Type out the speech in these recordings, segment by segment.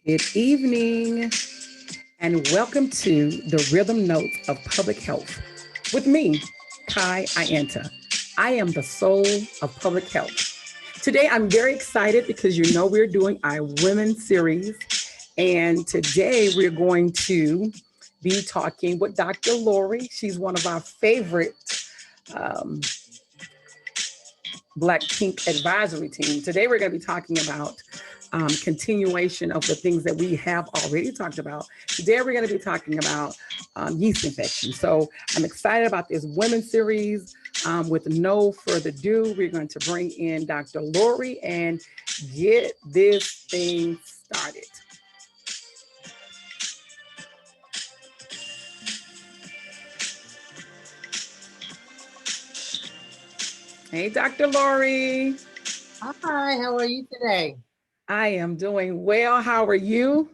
Good evening, and welcome to the Rhythm Notes of Public Health with me, Kai Ienta. I am the soul of public health. Today, I'm very excited because we're doing our women's series, and today we're going to be talking with Dr. Lori. She's one of our favorite um, Black Pink advisory team. Today, we're going to be talking about continuation of the things that we have already talked about. Today, we're going to be talking about yeast infection. So I'm excited about this women's series. With no further ado, we're going to bring in Dr. Lori and get this thing started. Hey, Dr. Lori. Hi, how are you today? I am doing well. How are you?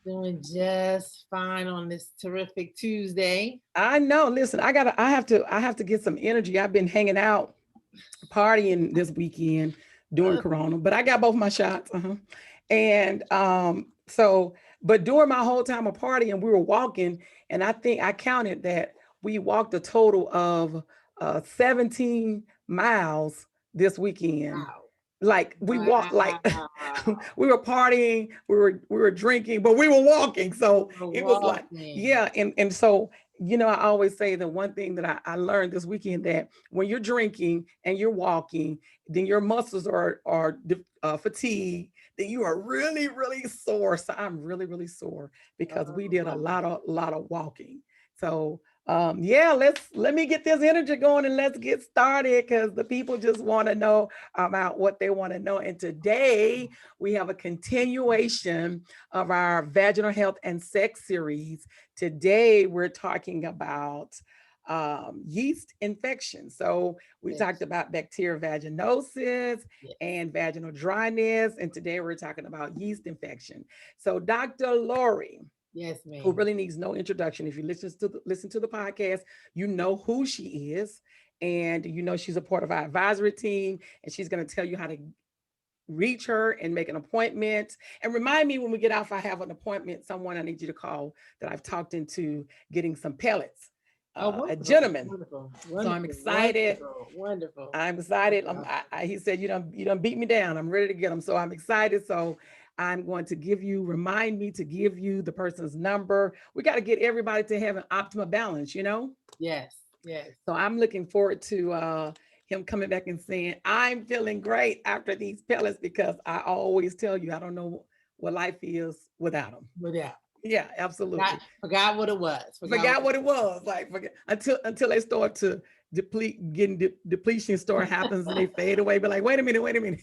Doing just fine on this terrific Tuesday. I know. Listen, I have to get some energy. I've been hanging out, partying this weekend during Corona, but I got both my shots. And but during my whole time of partying, we were walking, and I think I counted that we walked a total of 17 miles this weekend. Wow. Like we walked, like Wow. we were partying, we were drinking, but we were walking. So it was like, yeah. And so, I always say the one thing that I learned this weekend, that when you're drinking and you're walking, then your muscles are fatigued, then you are really, really sore. So I'm really, really sore because we did a lot of walking. So yeah, let me get this energy going and let's get started, because the people just want to know about what they want to know. And today we have a continuation of our vaginal health and sex series. Today we're talking about yeast infection. So we talked about bacterial vaginosis and vaginal dryness, and today we're talking about yeast infection. So Dr. Lori, Yes, ma'am. who really needs no introduction. If you listen to the podcast, you know who she is, and she's a part of our advisory team, and she's going to tell you how to reach her and make an appointment. And remind me when we get off, I have an appointment, someone I need you to call that I've talked into getting some pellets. A gentleman. Wonderful. So I'm excited. Wonderful. I'm excited. He said, you done beat me down. I'm ready to get him. So I'm excited. So I'm going to remind me to give you the person's number. We got to get everybody to have an optimal balance, Yes. So I'm looking forward to him coming back and saying, I'm feeling great after these pellets, because I always tell you, I don't know what life is without them. Yeah, absolutely. Forgot what it was. Forgot what it was. Like, until they start to depletion start happens and they fade away. But like, wait a minute.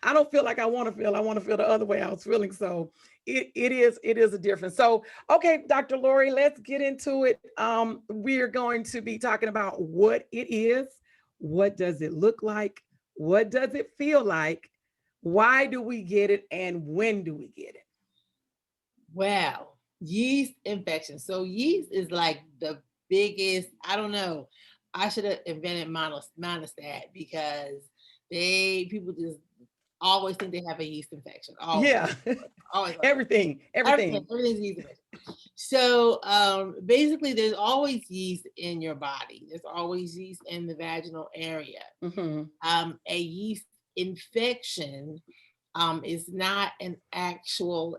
I don't feel like I want to feel. I want to feel the other way I was feeling. So it is a difference. So okay, Dr. Lori, let's get into it. We're going to be talking about what it is, what does it look like, what does it feel like, why do we get it, and when do we get it? Wow, yeast infection. So yeast is like the biggest, I don't know. I should have invented monostat, because people just always think they have a yeast infection. Always. Yeah. Always. Everything's yeast infection. So basically there's always yeast in your body. There's always yeast in the vaginal area. A yeast infection is not an actual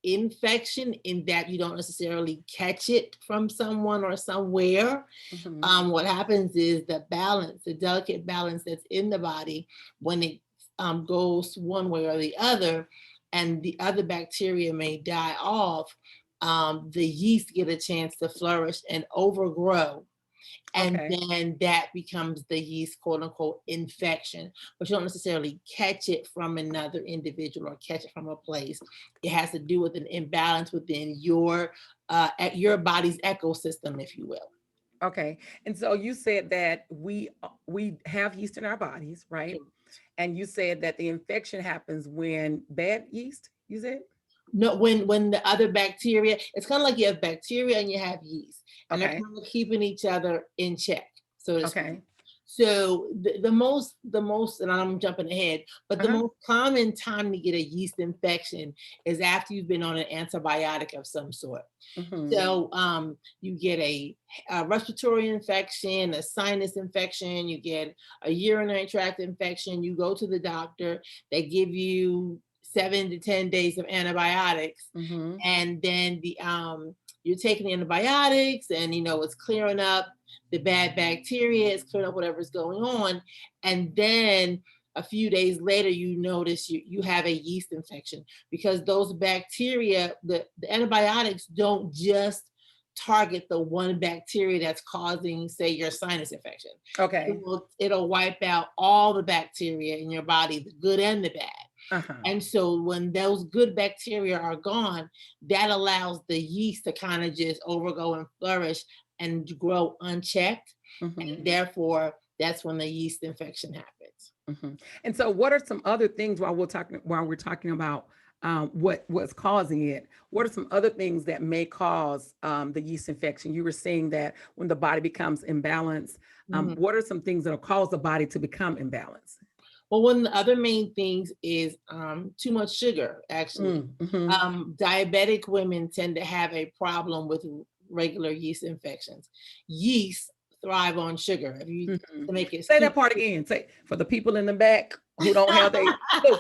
infection, in that you don't necessarily catch it from someone or somewhere. What happens is the delicate balance that's in the body, when it goes one way or the other, and the other bacteria may die off, the yeast get a chance to flourish and overgrow. And then that becomes the yeast, quote unquote, infection. But you don't necessarily catch it from another individual or catch it from a place. It has to do with an imbalance within your body's ecosystem, if you will. Okay. And so you said that we have yeast in our bodies, right? And you said that the infection happens when bad yeast, you said? No, when the other bacteria, it's kind of like you have bacteria and you have yeast, and they're kind of keeping each other in check. So So the most, and I'm jumping ahead, but the most common time to get a yeast infection is after you've been on an antibiotic of some sort. So you get a respiratory infection, a sinus infection, you get a urinary tract infection, you go to the doctor, they give you 7 to 10 days of antibiotics, and then you're taking the antibiotics, and it's clearing up the bad bacteria, it's clearing up whatever's going on, and then a few days later you notice you have a yeast infection, because those bacteria, the antibiotics don't just target the one bacteria that's causing, say, your sinus infection. Okay. It'll wipe out all the bacteria in your body, the good and the bad. And so when those good bacteria are gone, that allows the yeast to kind of just overgo and flourish and grow unchecked. And therefore, that's when the yeast infection happens. And so what are some other things while we're talking about what's causing it? What are some other things that may cause the yeast infection? You were saying that when the body becomes imbalanced, what are some things that will cause the body to become imbalanced? Well, one of the other main things is too much sugar, actually. Diabetic women tend to have a problem with regular yeast infections. Yeast thrive on sugar. If you to make it say that part again. Say for the people in the back who don't have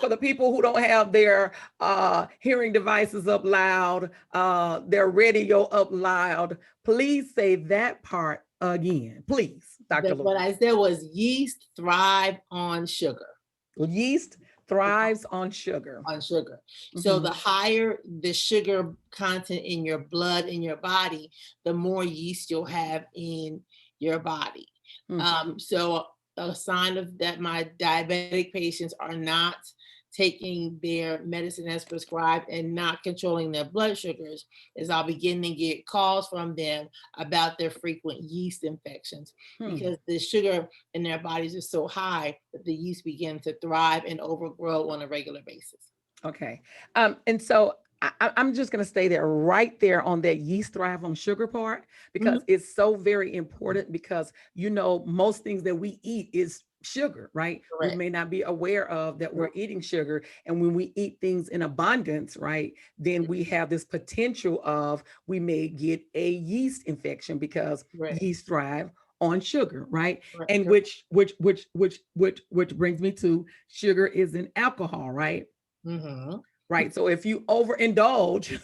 for the people who don't have their hearing devices up loud, their radio up loud. Please say that part again, please, Dr. What I said was yeast thrive on sugar. Yeast thrives on sugar. So the higher the sugar content in your blood, in your body, the more yeast you'll have in your body. So a sign of that my diabetic patients are not taking their medicine as prescribed and not controlling their blood sugars is I'll begin to get calls from them about their frequent yeast infections, because the sugar in their bodies is so high that the yeast begin to thrive and overgrow on a regular basis. Okay. And so I'm just going to stay there right there on that yeast thrive on sugar part, because it's so very important, because most things that we eat is sugar, right? Correct. We may not be aware of that we're eating sugar. And when we eat things in abundance, right, then we have this potential of we may get a yeast infection, because yeast thrive on sugar, right? And which brings me to sugar is an alcohol, right? Right. So if you overindulge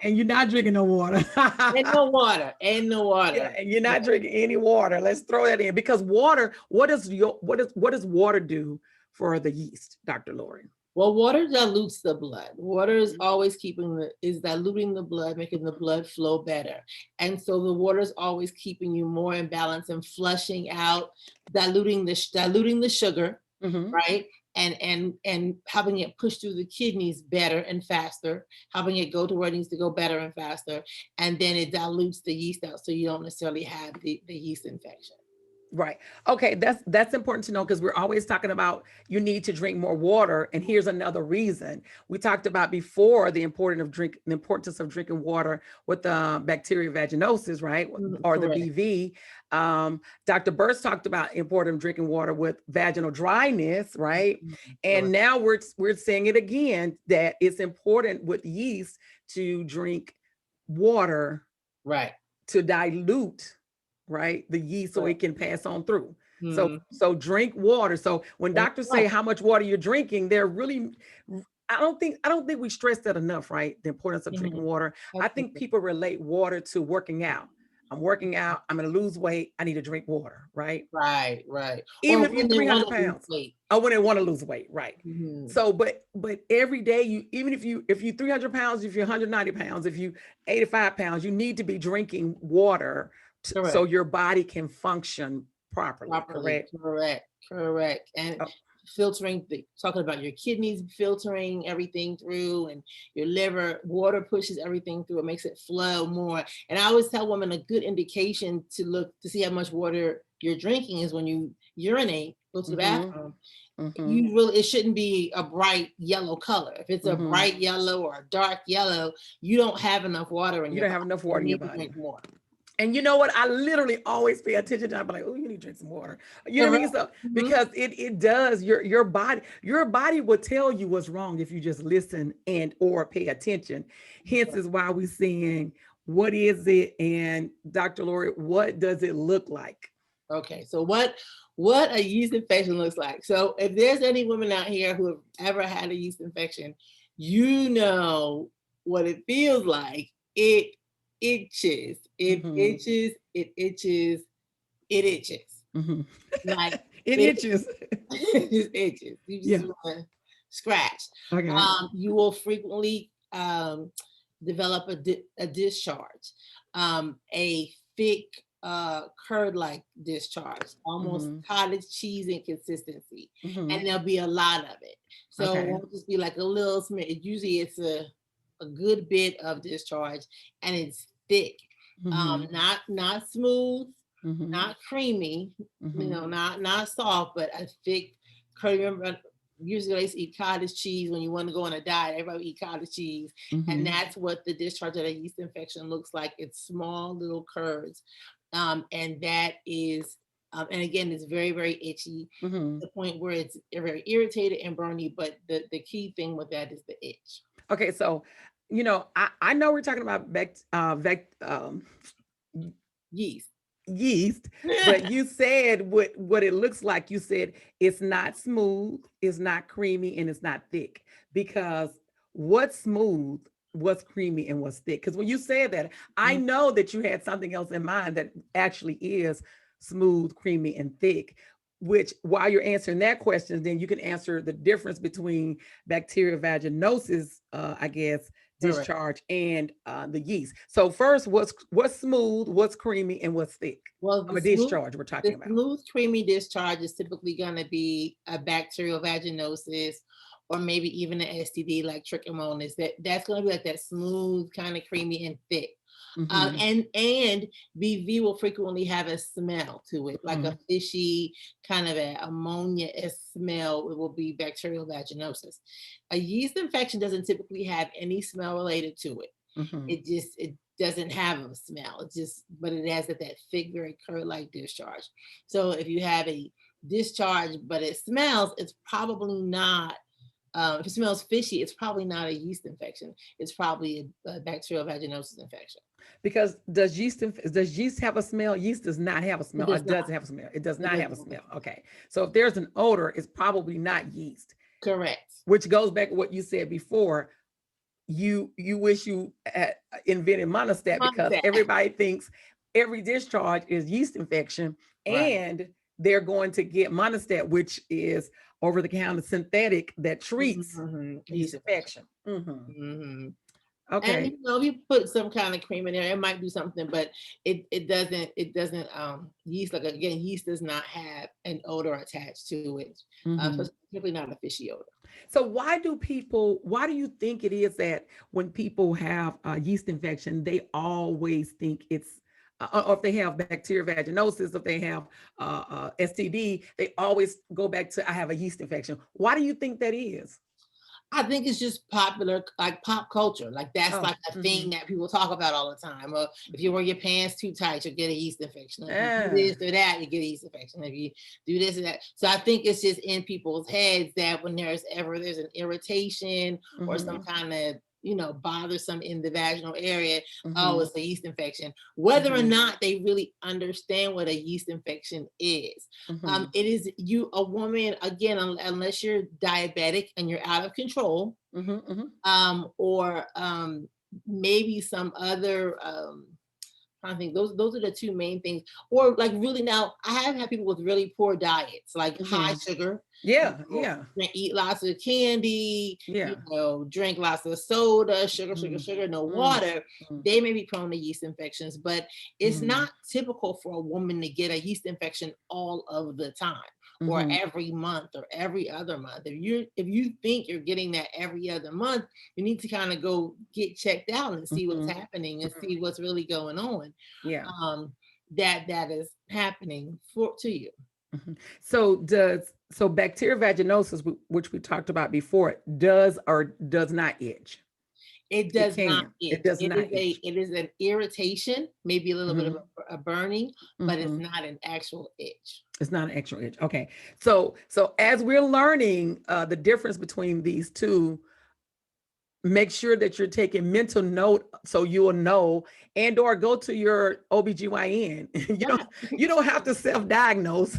and you're not drinking no water. Ain't no water. Yeah, and you're not drinking any water. Let's throw that in, because water, what does water do for the yeast, Dr. Lori? Well, water dilutes the blood. Water is always diluting the blood, making the blood flow better. And so the water is always keeping you more in balance and flushing out, diluting the sugar, right? And helping it push through the kidneys better and faster, helping it go to where it needs to go better and faster. And then it dilutes the yeast out, so you don't necessarily have the yeast infection. Right. Okay. That's important to know, because we're always talking about you need to drink more water. And here's another reason. We talked about before the importance of drinking water with bacterial vaginosis, right? Or the BV. Dr. Burst talked about importance of drinking water with vaginal dryness, right? And now we're saying it again, that it's important with yeast to drink water, right, to dilute, right, the yeast, so it can pass on through. So drink water. So when doctors say how much water you're drinking, they're really, I don't think we stress that enough, right? The importance of drinking water. I think people relate water to working out. I'm working out, I'm going to lose weight, I need to drink water, right? Right. Even if you're 300 pounds. Oh, when they want to lose weight, right? So, but every day, even if you're 300 pounds, if you're 190 pounds, if you 85 pounds, you need to be drinking water so your body can function properly. Correct. And filtering, talking about your kidneys filtering everything through, and your liver, water pushes everything through, it makes it flow more. And I always tell women a good indication to look to see how much water you're drinking is when you urinate, go to the bathroom. It shouldn't be a bright yellow color. If it's a bright yellow or a dark yellow, you don't have enough water in your body. You don't have enough water in your body. Drink more. And you know what? I literally always pay attention to. I'm like, oh, you need to drink some water. You know what I mean? So because it does, your body will tell you what's wrong if you just listen and or pay attention. Hence is why we're saying, what is it? And Dr. Lori, what does it look like? Okay, so what a yeast infection looks like. So if there's any women out here who have ever had a yeast infection, you know what it feels like. It itches. It itches. It itches. It itches. Like it itches. It just itches. You just want to scratch. Okay. You will frequently develop a discharge, a thick curd-like discharge, almost cottage cheese in consistency, and there'll be a lot of it. So it won't just be like a little smidge. Usually it's a good bit of discharge, and it's thick, not smooth, not creamy, you know, not soft, but a thick curd. Remember, usually I used to eat cottage cheese when you want to go on a diet. Everybody eat cottage cheese, and that's what the discharge of a yeast infection looks like. It's small little curds. And that is, and again, it's very, very itchy, to the point where it's very irritated and burny. But the key thing with that is the itch. Okay, so, you know, I know we're talking about yeast, but you said what it looks like. You said it's not smooth, it's not creamy, and it's not thick. Because what's smooth, what's creamy, and what's thick? Because when you said that, I know that you had something else in mind that actually is smooth, creamy, and thick. Which, while you're answering that question, then you can answer the difference between bacterial vaginosis, I guess, discharge, and the yeast. So first, what's smooth, what's creamy, and what's thick? Well, the discharge we're talking about. Smooth, creamy discharge is typically going to be a bacterial vaginosis, or maybe even an STD like trichomonas. That's going to be like that smooth, kind of creamy and thick. And BV will frequently have a smell to it, like a fishy kind of an ammonia smell. It will be bacterial vaginosis. A yeast infection doesn't typically have any smell related to it. It doesn't have a smell. But it has that thick, very curd-like discharge. So if you have a discharge but it smells, it's probably not. If it smells fishy, it's probably not a yeast infection. It's probably a bacterial vaginosis infection. Because does yeast have a smell? Yeast does not have a smell. It doesn't have a smell. It does not have a smell. Okay. So if there's an odor, it's probably not yeast. Correct. Which goes back to what you said before. You wish you had invented monostat, because everybody thinks every discharge is yeast infection, and they're going to get monostat, which is over-the-counter synthetic that treats yeast infection. Okay. And you know, if you put some kind of cream in there, it might do something, but it doesn't yeast, like again, yeast does not have an odor attached to it. Particularly not a fishy odor. So why do you think it is that when people have a yeast infection, they always think it's or if they have bacterial vaginosis, if they have STD, they always go back to, I have a yeast infection. Why do you think that is? I think it's just popular, like pop culture. Like that's like a thing that people talk about all the time. Or if you wear your pants too tight, you'll get a yeast infection. If you do this or that, you get a yeast infection. If you do this or that. So I think it's just in people's heads that when there's an irritation or some kind of, you know, bothersome in the vaginal area, oh, it's a yeast infection. Whether or not they really understand what a yeast infection is. It is a woman, again, unless you're diabetic and you're out of control, or maybe some other, I think those are the two main things. Or like really now, I have had people with really poor diets, like high sugar. Eat lots of candy, you know, drink lots of soda, sugar, no water. They may be prone to yeast infections, but it's not typical for a woman to get a yeast infection all of the time, or every month or every other month. If you think you're getting that every other month, you need to kind of go get checked out and see what's happening and see what's really going on. That is happening to you. So bacterial vaginosis, which we talked about before, does or does not itch? It does not itch. It does not itch. It is an irritation, maybe a little bit of a burning, but it's Mhm. not an actual itch. It's not an actual itch. Okay. So as we're learning the difference between these two, make sure that you're taking mental note so you will know, and or go to your OBGYN. You don't have to self-diagnose.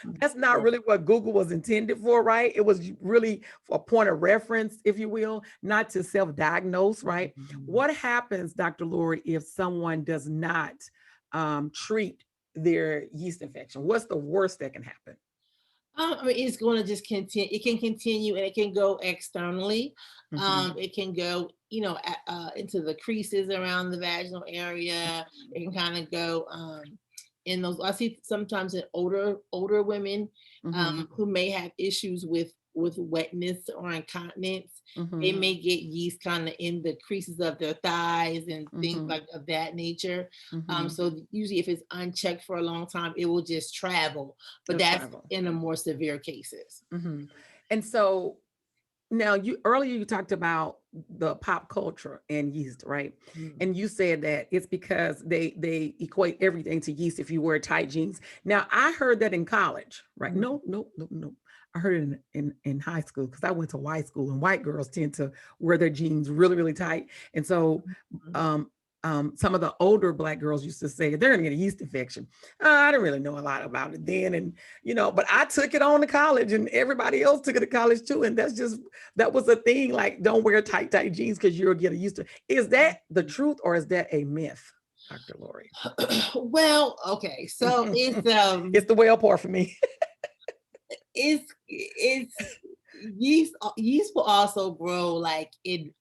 That's not really what Google was intended for, right? It was really for a point of reference, if you will, not to self-diagnose, right? What happens, Dr. Lori, if someone does not treat their yeast infection? What's the worst that can happen? I mean, it's going to just continue. It can continue, and it can go externally. It can go, into the creases around the vaginal area. It can kind of go in those. I see sometimes in older women who may have issues with wetness or incontinence. They may get yeast kind of in the creases of their thighs and things like of that nature. So usually if it's unchecked for a long time, it will just travel, but that's in the more severe cases. And so now earlier you talked about the pop culture and yeast, right? And you said that it's because they equate everything to yeast if you wear tight jeans. Now I heard that in college, right? No. I heard it in high school, because I went to white school, and white girls tend to wear their jeans really, really tight. And so some of the older Black girls used to say they're gonna get a yeast infection. I didn't really know a lot about it then, and but I took it on to college, and everybody else took it to college too. And that was a thing. Like, don't wear tight jeans because you'll get a yeast. Is that the truth, or is that a myth, Dr. Lori? Well, okay, so it's the whale part for me. It's yeast will also grow like in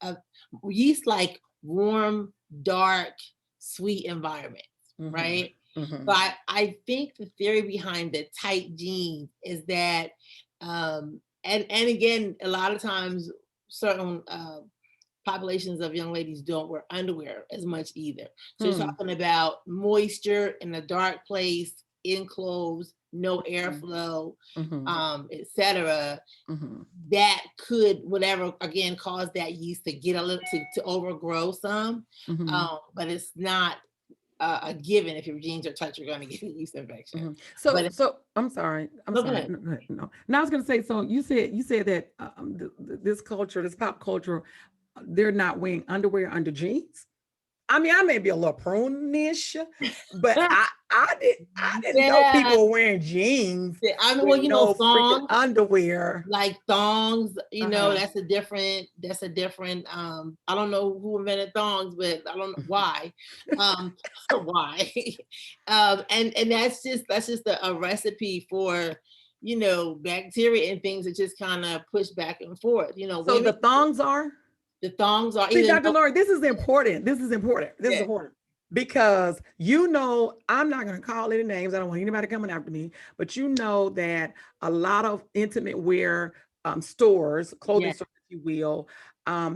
yeast like warm, dark, sweet environments, right? But I think the theory behind the tight jeans is that and again, a lot of times certain populations of young ladies don't wear underwear as much either. So you're talking about moisture in a dark place, enclosed, no airflow, etc. That could, whatever, again, cause that yeast to get a little to overgrow some. But it's not a given. If your jeans are tight, you're going to get a yeast infection. So I'm sorry. No, now I was going to say. So you said that this culture, this pop culture, they're not wearing underwear under jeans. I mean, I may be a little prune-ish, but I didn't know people were wearing jeans. I mean, well, thongs, underwear, like thongs. That's a different. I don't know who invented thongs, but I don't know why. Why? And that's just a recipe for bacteria and things that just kind of push back and forth. So the thongs are. The thongs are. See, Dr. Lori, this is important. This is important because I'm not going to call any names. I don't want anybody coming after me, but that a lot of intimate wear stores, clothing stores, if you will,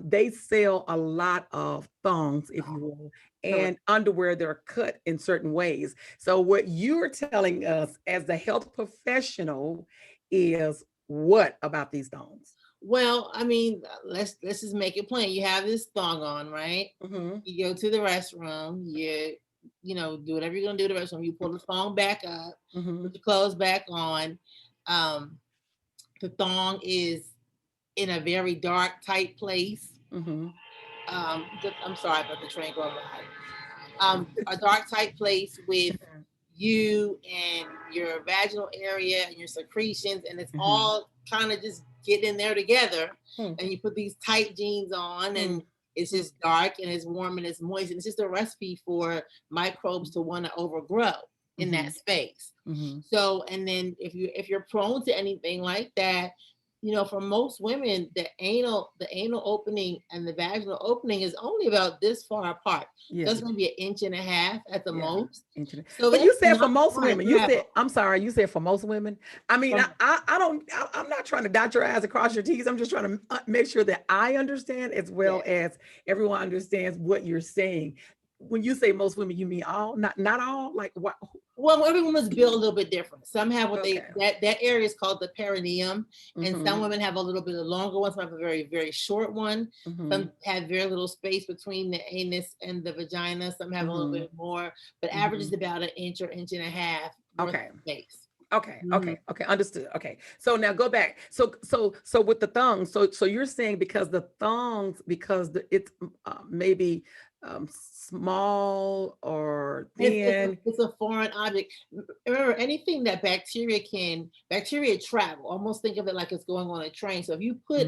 they sell a lot of thongs, if you will, and underwear that are cut in certain ways. So what you're telling us as the health professional is what about these thongs? Well, I mean, let's just make it plain. You have this thong on, right? You go to the restroom, you do whatever you're gonna do in the restroom. You pull the thong back up, put the clothes back on. The thong is in a very dark, tight place. I'm sorry about the train going by. A dark, tight place with you and your vaginal area and your secretions, and it's all kind of just get in there together. And you put these tight jeans on, and it's just dark and it's warm and it's moist, and it's just a recipe for microbes to want to overgrow in that space. So, and then if you're prone to anything like that, for most women, the anal opening and the vaginal opening is only about this far apart. That's maybe 1.5 inches at the most. So, but you said for most women, I'm sorry, you said for most women. I mean, I'm not trying to dot your I's and cross your T's. I'm just trying to make sure that I understand as well as everyone understands what you're saying. When you say most women, you mean all, not all? Like what? Well, every woman's built a little bit different. Some have what Okay. that area is called the perineum, and some women have a little bit of longer ones. Some have a very, very short one. Some have very little space between the anus and the vagina. Some have a little bit more, but average is about an inch or inch and a half worth of space. Okay. Understood. Okay. So now go back. So with the thongs, so you're saying because it's maybe small or thin. It's a foreign object. Remember, anything that bacteria travel. Almost think of it like it's going on a train. So if you put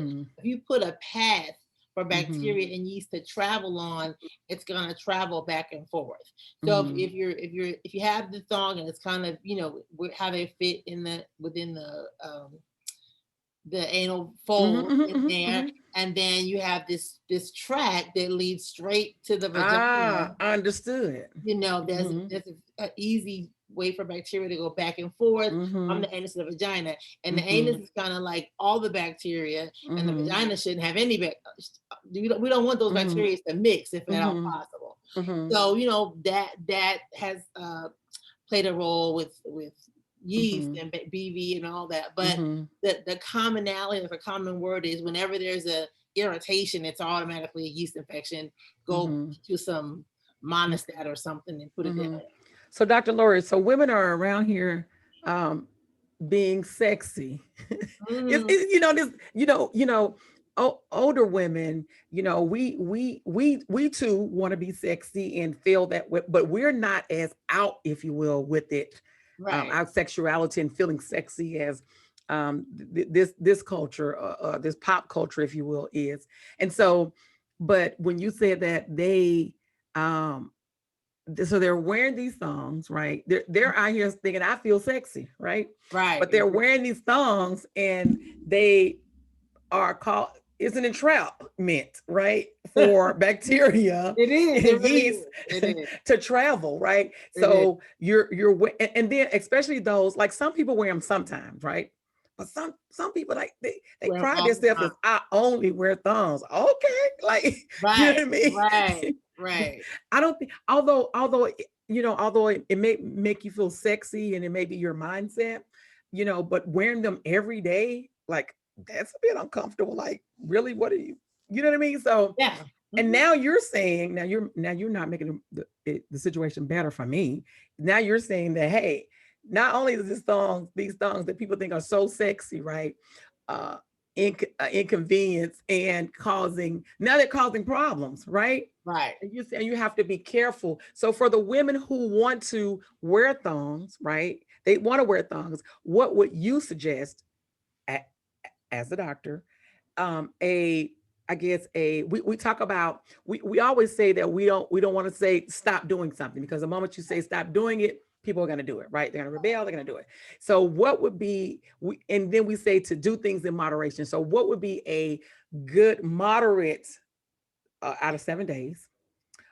a path for bacteria and yeast to travel on, it's gonna travel back and forth. So if you have the thong and it's kind of, how they fit within the anal fold in there, and then you have this tract that leads straight to the vagina. Understood. There's an easy way for bacteria to go back and forth from the anus to the vagina, and the anus is kind of like all the bacteria, and the vagina shouldn't have any we don't want those bacteria to mix if at all possible. So that has played a role with yeast and BV and all that, but the commonality, if a common word is, whenever there's a irritation, it's automatically a yeast infection. Go to some monostat or something and put it in. So Dr. Lori, so women are around here being sexy. Older women, we too want to be sexy and feel that way, but we're not as out, if you will, with it. Right. Our sexuality and feeling sexy as this culture, this pop culture, if you will, is. And so, but when you said that so they're wearing these thongs, right? They're out here thinking, I feel sexy, right? Right. But they're wearing these thongs and they are called, it's an entrapment, right? For bacteria and yeast to travel, right? So you're and then especially those, like some people wear them sometimes, right? But some people, like they pride themselves as, I only wear thongs. Okay, like you know what I mean? Right. I don't think, although it may make you feel sexy and it may be your mindset, but wearing them every day, like that's a bit uncomfortable. Like, really, what are you know what I mean? So yeah. And now you're saying, now you're not making the situation better for me. Now you're saying that, hey, not only is these thongs that people think are so sexy, right? Inconvenience and they're causing problems, right? Right. And you have to be careful. So for the women who want to wear thongs, right? They want to wear thongs. What would you suggest as a doctor? We talk about, we always say that we don't want to say stop doing something, because the moment you say stop doing it, people are going to do it, right? They're going to rebel, they're going to do it. So what would be, and then we say to do things in moderation. So what would be a good moderate out of 7 days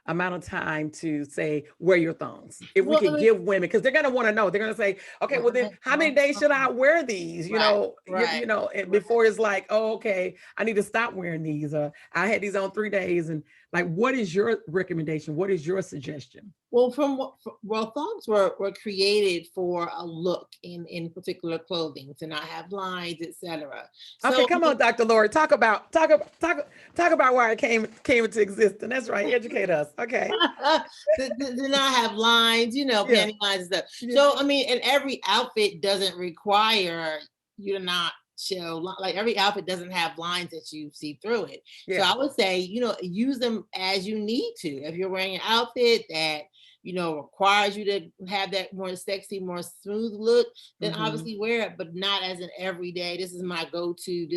amount of time to say wear your thongs, if we can give women, because they're going to want to know, they're going to say, okay, well then how many days should I wear these, and before it's like, oh, okay, I need to stop wearing these, I had these on 3 days. And like, what is your recommendation? What is your suggestion? Well, thongs were created for a look in particular clothing, to not have lines, etc. Okay, come on, Dr. Lori, talk about why it came into existence. That's right, educate us. Okay. to not have lines, panty lines and stuff. Yeah. So I mean, and every outfit doesn't require you to not show, like every outfit doesn't have lines that you see through it. Yeah. So I would say, use them as you need to. If you're wearing an outfit that requires you to have that more sexy, more smooth look, then obviously wear it, but not as an everyday, this is my go-to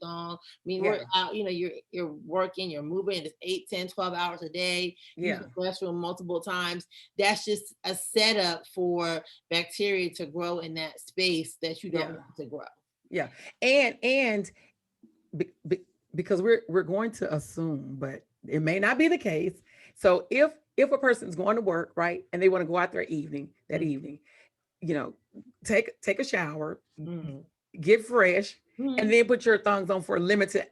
thong. I mean, we're out, you're working, you're moving, it's 8, 10, 12 hours a day, use the restroom multiple times. That's just a setup for bacteria to grow in that space that you don't want to grow. Yeah. And because we're going to assume, but it may not be the case. So if a person's going to work, right, and they want to go out there evening, take a shower, get fresh, and then put your thongs on for a limited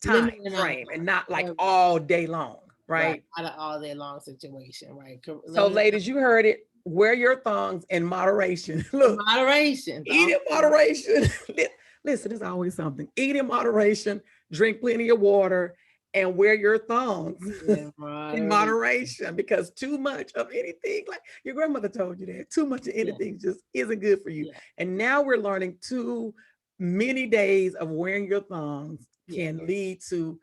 time frame, and not like all day long, right? Not an all day long situation, right? So ladies, you heard it. wear your thongs in moderation. Look, moderation. Eat in moderation. Listen, there's always something. Eat in moderation, drink plenty of water, and wear your thongs in moderation, because too much of anything, like your grandmother told you that, too much of anything just isn't good for you. Yeah. And now we're learning too many days of wearing your thongs can lead to,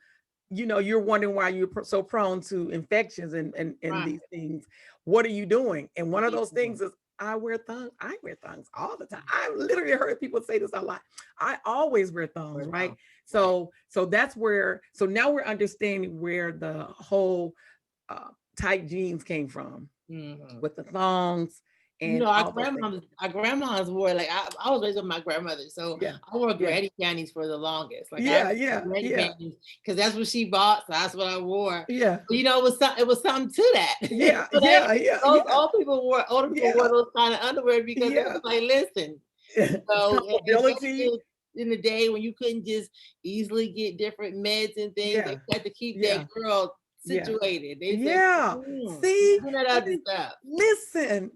you're wondering why you're so prone to infections and these things. What are you doing? And one of those things is I wear thongs. I wear thongs all the time. I literally heard people say this a lot. I always wear thongs, right? So that's where, so now we're understanding where the whole tight jeans came from, with the thongs. And our grandmas wore, like I was raised with my grandmother, so I wore granny panties for the longest. Like because that's what she bought, so that's what I wore. Yeah, but, it was something to that. Those old people wore those kind of underwear because it was like, listen, in the day when you couldn't just easily get different meds and things, they had to keep that girl situated. They said, see, listen.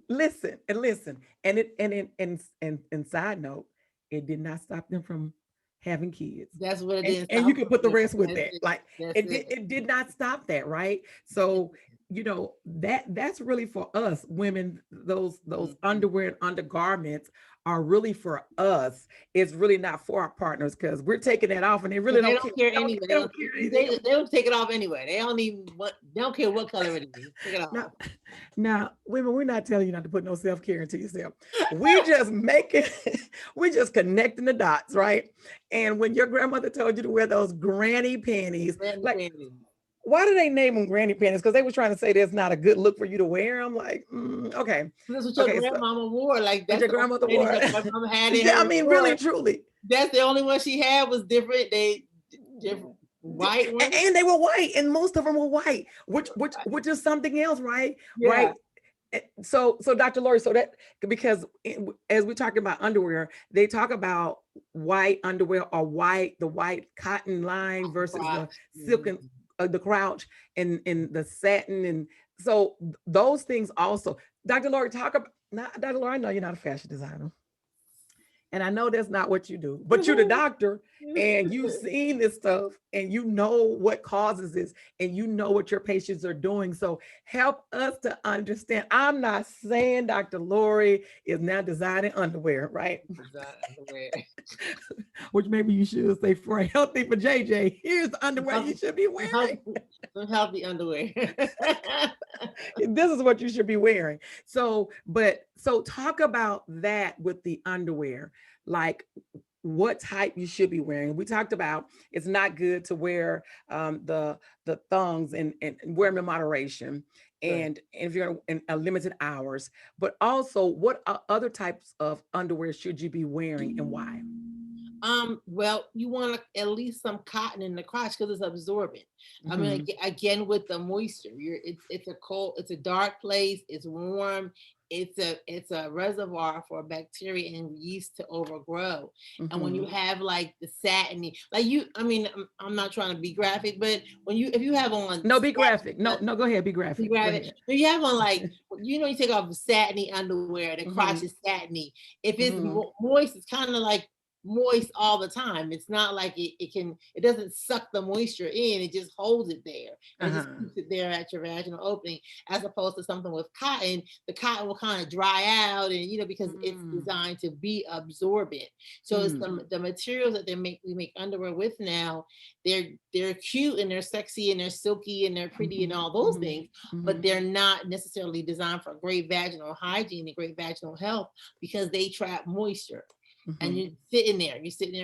And side note, it did not stop them from having kids. That's what it is. And you can put the rest with that. Like it did not stop that, right? So that's really for us women. Those underwear and undergarments are really for us. It's really not for our partners, because we're taking that off and they really don't care anyway. They'll take it off anyway. They don't care what color it is. Take it off. Now, women, we're not telling you not to put no self-care into yourself. We're just connecting the dots, right? And when your grandmother told you to wear those granny panties, why do they name them granny panties? Because they were trying to say that's not a good look for you to wear. I'm like, okay. That's what your grandmama wore. Like that's your grandmother wore. Grandmama had I mean, really, truly. That's the only one she had was different. They different white ones. And they were white, and most of them were white, which is something else, right? Yeah. Right. So Dr. Lori, so that, because as we're talking about underwear, they talk about white underwear or the white cotton line versus the silken. The crouch and the satin, and so those things also. Dr. Lori, Dr. Lori, I know you're not a fashion designer, and I know that's not what you do, but you're the doctor and you've seen this stuff and you know what causes this and you know what your patients are doing. So help us to understand. I'm not saying Dr. Lori is now designing underwear, right? Which maybe you should say for healthy for JJ. Here's the underwear you should be wearing. Healthy underwear. This is what you should be wearing. So talk about that with the underwear, like what type you should be wearing. We talked about it's not good to wear the thongs and wear them in moderation, and if you're in limited hours, but also what other types of underwear should you be wearing and why? Well, you want at least some cotton in the crotch because it's absorbent. I mean, again, with the moisture, it's a dark place, it's warm, it's a reservoir for bacteria and yeast to overgrow. And when you have like the satiny, like I'm not trying to be graphic, but if you have on be graphic. No, go ahead, be graphic. If you have on like, you take off satiny underwear, the crotch is satiny. If it's moist, it's kind of like moist all the time. It's not like it doesn't suck the moisture in, it just holds it there and just keeps it there at your vaginal opening, as opposed to something with cotton. The cotton will kind of dry out and because it's designed to be absorbent. So it's the materials that we make underwear with now, they're cute and they're sexy and they're silky and they're pretty and all those things, but they're not necessarily designed for great vaginal hygiene and great vaginal health because they trap moisture. And you're sitting there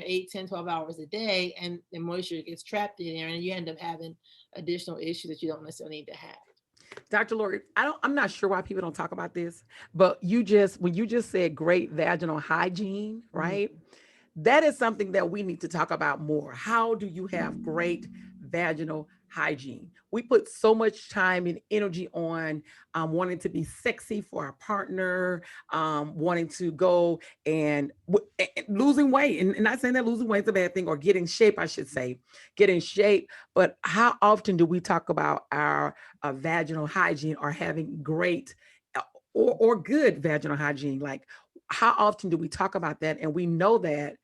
8, 10, 12 hours a day, and the moisture gets trapped in there and you end up having additional issues that you don't necessarily need to have. Dr. Lori, I'm not sure why people don't talk about this, but when you just said great vaginal hygiene, right? That is something that we need to talk about more. How do you have great vaginal hygiene? We put so much time and energy on wanting to be sexy for our partner, wanting to go and losing weight. And not saying that losing weight is a bad thing, or get in shape, I should say, get in shape. But how often do we talk about our vaginal hygiene or having great or good vaginal hygiene? Like, how often do we talk about that? And we know that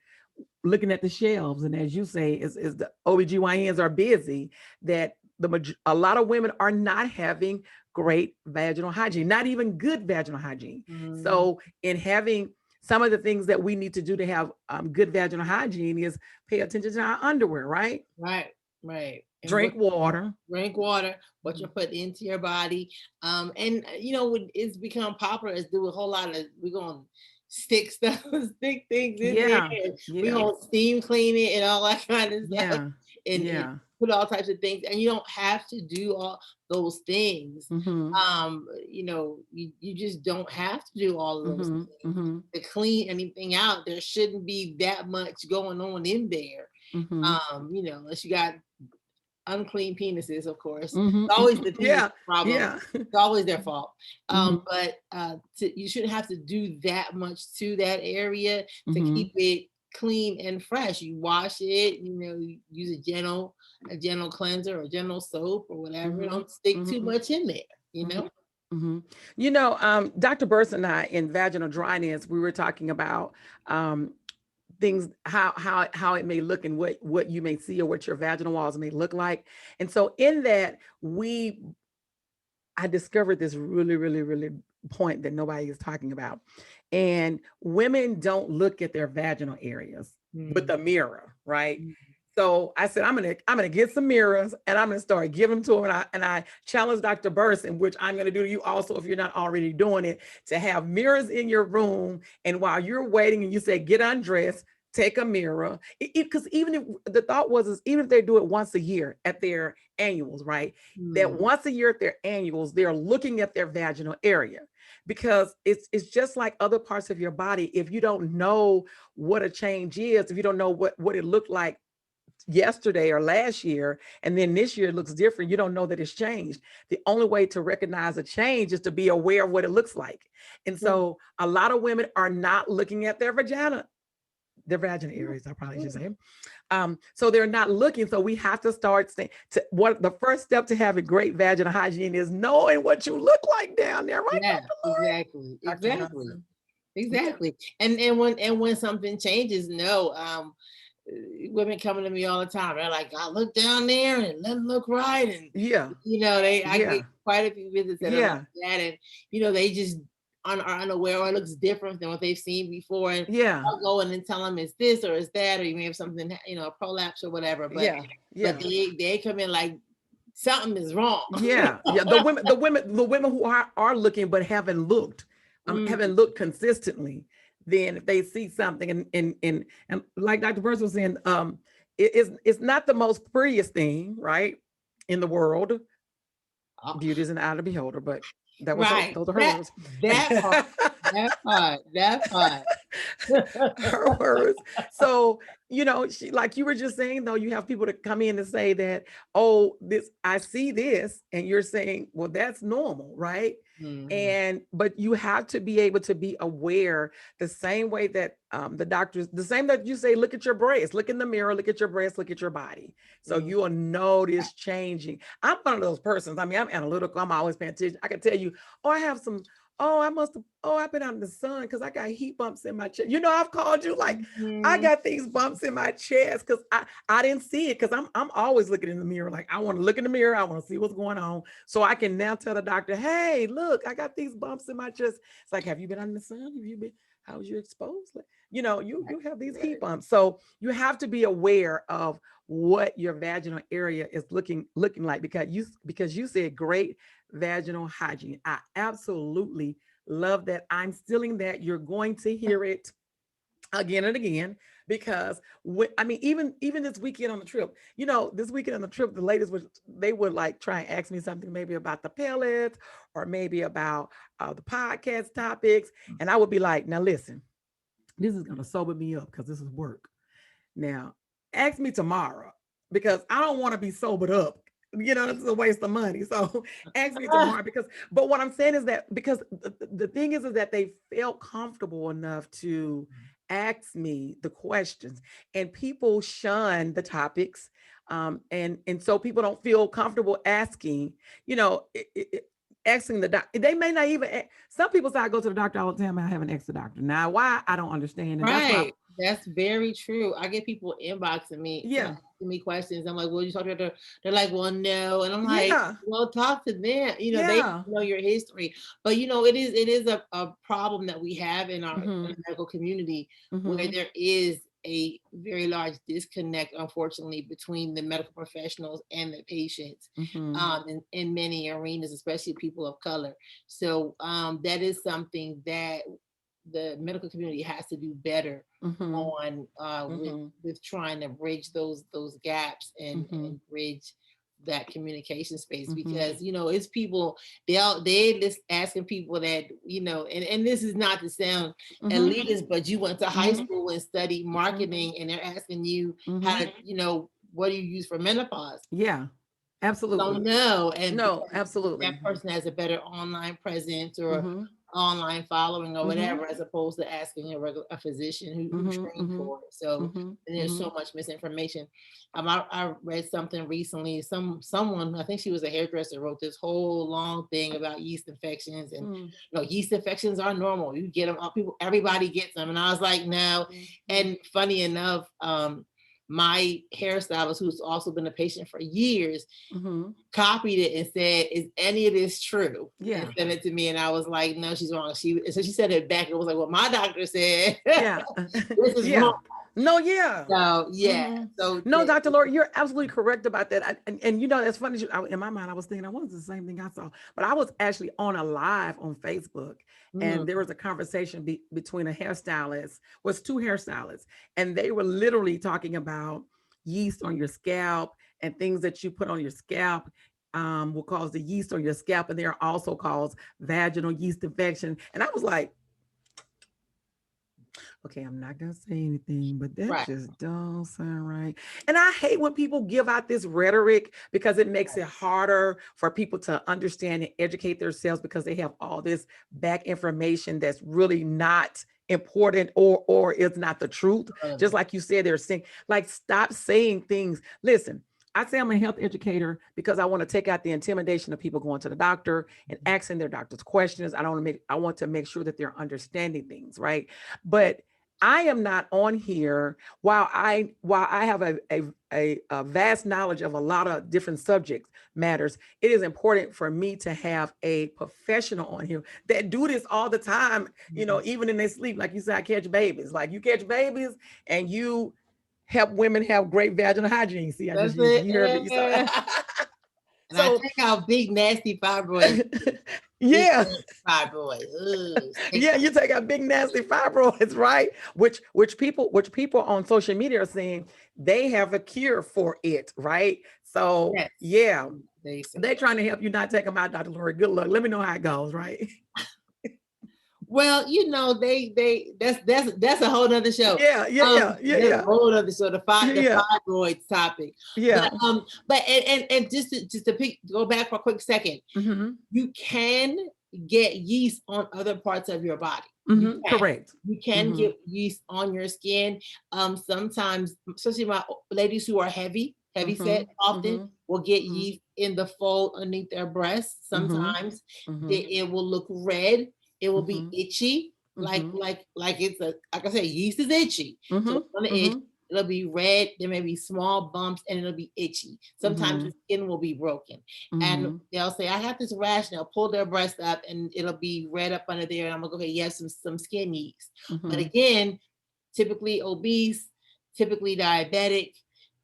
looking at the shelves, and as you say, is the OBGYNs are busy, that a lot of women are not having great vaginal hygiene, not even good vaginal hygiene. So in having some of the things that we need to do to have good vaginal hygiene is pay attention to our underwear, right? Right. And Drink water. What you're putting into your body. And it's become popular is do a whole lot of, we're going to stick things in there. And we're going to steam clean it and all that kind of stuff. And put all types of things. And you don't have to do all those things. You just don't have to do all of those things. To clean anything out, there shouldn't be that much going on in there. Unless you got unclean penises, of course. It's always the penis problem. It's always their fault. But you shouldn't have to do that much to that area to keep it clean and fresh. You wash it, you use a gentle cleanser or gentle soap or whatever. Don't stick too much in there, Dr. Burson and I in Vaginal Dryness, we were talking about things, how it may look and what you may see or what your vaginal walls may look like. And so in that, I discovered this really, really, really point that nobody is talking about. And women don't look at their vaginal areas with a mirror, right? So I said, I'm gonna get some mirrors and I'm gonna start giving them to them. And I challenge Dr. Burson, which I'm gonna do to you also if you're not already doing it, to have mirrors in your room. And while you're waiting and you say, get undressed, take a mirror. Because even if the thought was, even if they do it once a year at their annuals, right? That once a year at their annuals, they're looking at their vaginal area. Because it's just like other parts of your body. If you don't know what a change is, if you don't know what it looked like yesterday or last year, and then this year it looks different, you don't know that it's changed. The only way to recognize a change is to be aware of what it looks like. And so a lot of women are not looking at their vaginal areas, I probably should say. So they're not looking. So we have to start saying, the first step to having great vaginal hygiene is knowing what you look like down there, right? Yeah, exactly. And when something changes, women coming to me all the time. They're like, I look down there and it doesn't look right. And I get quite a few visits that are like that, and they just are unaware, or it looks different than what they've seen before. And I'll go in and tell them it's this or it's that, or you may have something, a prolapse or whatever. But but they come in like something is wrong. The women who are looking but haven't looked consistently. Then if they see something and like Dr. Burns was saying, it's not the most prettiest thing, right, in the world. Beauty is an eye of the beholder, but that was those are her words. That part. Her words. So, she, like you were just saying, though, you have people to come in and say that, oh, I see this, and you're saying, well, that's normal, right? But you have to be able to be aware the same way that the doctors, the same that you say, look at your breast, look in the mirror, look at your breast, look at your body. So you will notice changing. I'm one of those persons. I mean, I'm analytical. I'm always paying attention. I can tell you, I've been out in the sun because I got heat bumps in my chest. I've called you like, I got these bumps in my chest because I didn't see it, because I'm always looking in the mirror. Like, I want to look in the mirror. I want to see what's going on. So I can now tell the doctor, hey, look, I got these bumps in my chest. It's like, have you been out in the sun? How was you exposed? You have these heat bumps. So you have to be aware of what your vaginal area is looking like, because you said great vaginal hygiene. I absolutely love that. I'm stealing that. You're going to hear it again and again, because even this weekend on the trip, the ladies would like try and ask me something, maybe about the pellets or maybe about the podcast topics. And I would be like, now listen, this is going to sober me up because this is work. Now, ask me tomorrow, because I don't want to be sobered up. It's a waste of money. So ask me tomorrow, but what I'm saying is that, because the thing is that they felt comfortable enough to ask me the questions, and people shun the topics. And so people don't feel comfortable asking, asking the doctor. They may not even, some people say I go to the doctor all the time. I haven't asked the doctor. Now, why? I don't understand. And right. That's very true. I get people inboxing me, yeah, asking me questions. I'm like, well, you talk to her? They're like, well, no. And I'm like, well, talk to them. You know, they know your history. But you know, it is a problem that we have in our, in the medical community where there is a very large disconnect, unfortunately, between the medical professionals and the patients in many arenas, especially people of color. So that is something that the medical community has to do better on with trying to bridge those gaps and bridge that communication space, because you know, it's people, they're just asking people that, you know, and this is not to sound elitist, but you went to high school and studied marketing and they're asking you how to, you know, what do you use for menopause? Yeah, absolutely. Don't know. And no, absolutely, that person has a better online presence or online following or whatever, as opposed to asking a physician who trained for it. So and there's so much misinformation. I read something recently. Someone, I think she was a hairdresser, wrote this whole long thing about yeast infections, and you know, yeast infections are normal. You get them. Everybody gets them. And I was like, no. And funny enough, my hairstylist, who's also been a patient for years, copied it and said, "Is any of this true?" Yeah. And sent it to me, and I was like, "No, she's wrong." So she said it back. It was like, "Well, my doctor said, yeah, this is wrong." No, yeah. So yeah. So no, Dr. Lori, you're absolutely correct about that. And you know, that's funny. In my mind, I was thinking, I wonder if it's the same thing I saw, but I was actually on a live on Facebook, and there was a conversation between a hairstylist, was two hairstylists, and they were literally talking about yeast on your scalp and things that you put on your scalp will cause the yeast on your scalp, and they are also cause vaginal yeast infection. And I was like, okay, I'm not gonna say anything, but that just don't sound right. And I hate when people give out this rhetoric, because it makes it harder for people to understand and educate themselves, because they have all this back information that's really not important, or is not the truth. Just like you said, they're saying, like, stop saying things. Listen, I say I'm a health educator because I want to take out the intimidation of people going to the doctor and asking their doctors questions. I want to make sure that they're understanding things, right? But I am not on here while I have a vast knowledge of a lot of different subject matters. It is important for me to have a professional on here that do this all the time, you know, even in their sleep. Like you said, I catch babies. Like, you catch babies and you help women have great vaginal hygiene. See, I just used, you heard me. And so, I take out big nasty fibroids. Yeah. Fibroids. Yeah, you take out big nasty fibroids, right? Which people on social media are saying they have a cure for it, right? So yeah, they're trying to help you not take them out, Dr. Lori. Good luck. Let me know how it goes, right? Well, you know, that's a whole nother show. Yeah. A whole other show, the fibroids topic. Yeah. But just to go back for a quick second, you can get yeast on other parts of your body. Correct. You can get yeast on your skin. Sometimes, especially my ladies who are heavy set, often will get yeast in the fold underneath their breasts. Sometimes it will look red. It will be itchy, like it's like I said, yeast is itchy. So it's gonna itch. It'll be red. There may be small bumps, and it'll be itchy. Sometimes the skin will be broken, and they'll say, "I have this rash." And they'll pull their breast up, and it'll be red up under there. And I'm like, "Okay, you have some skin yeast." But again, typically obese, typically diabetic,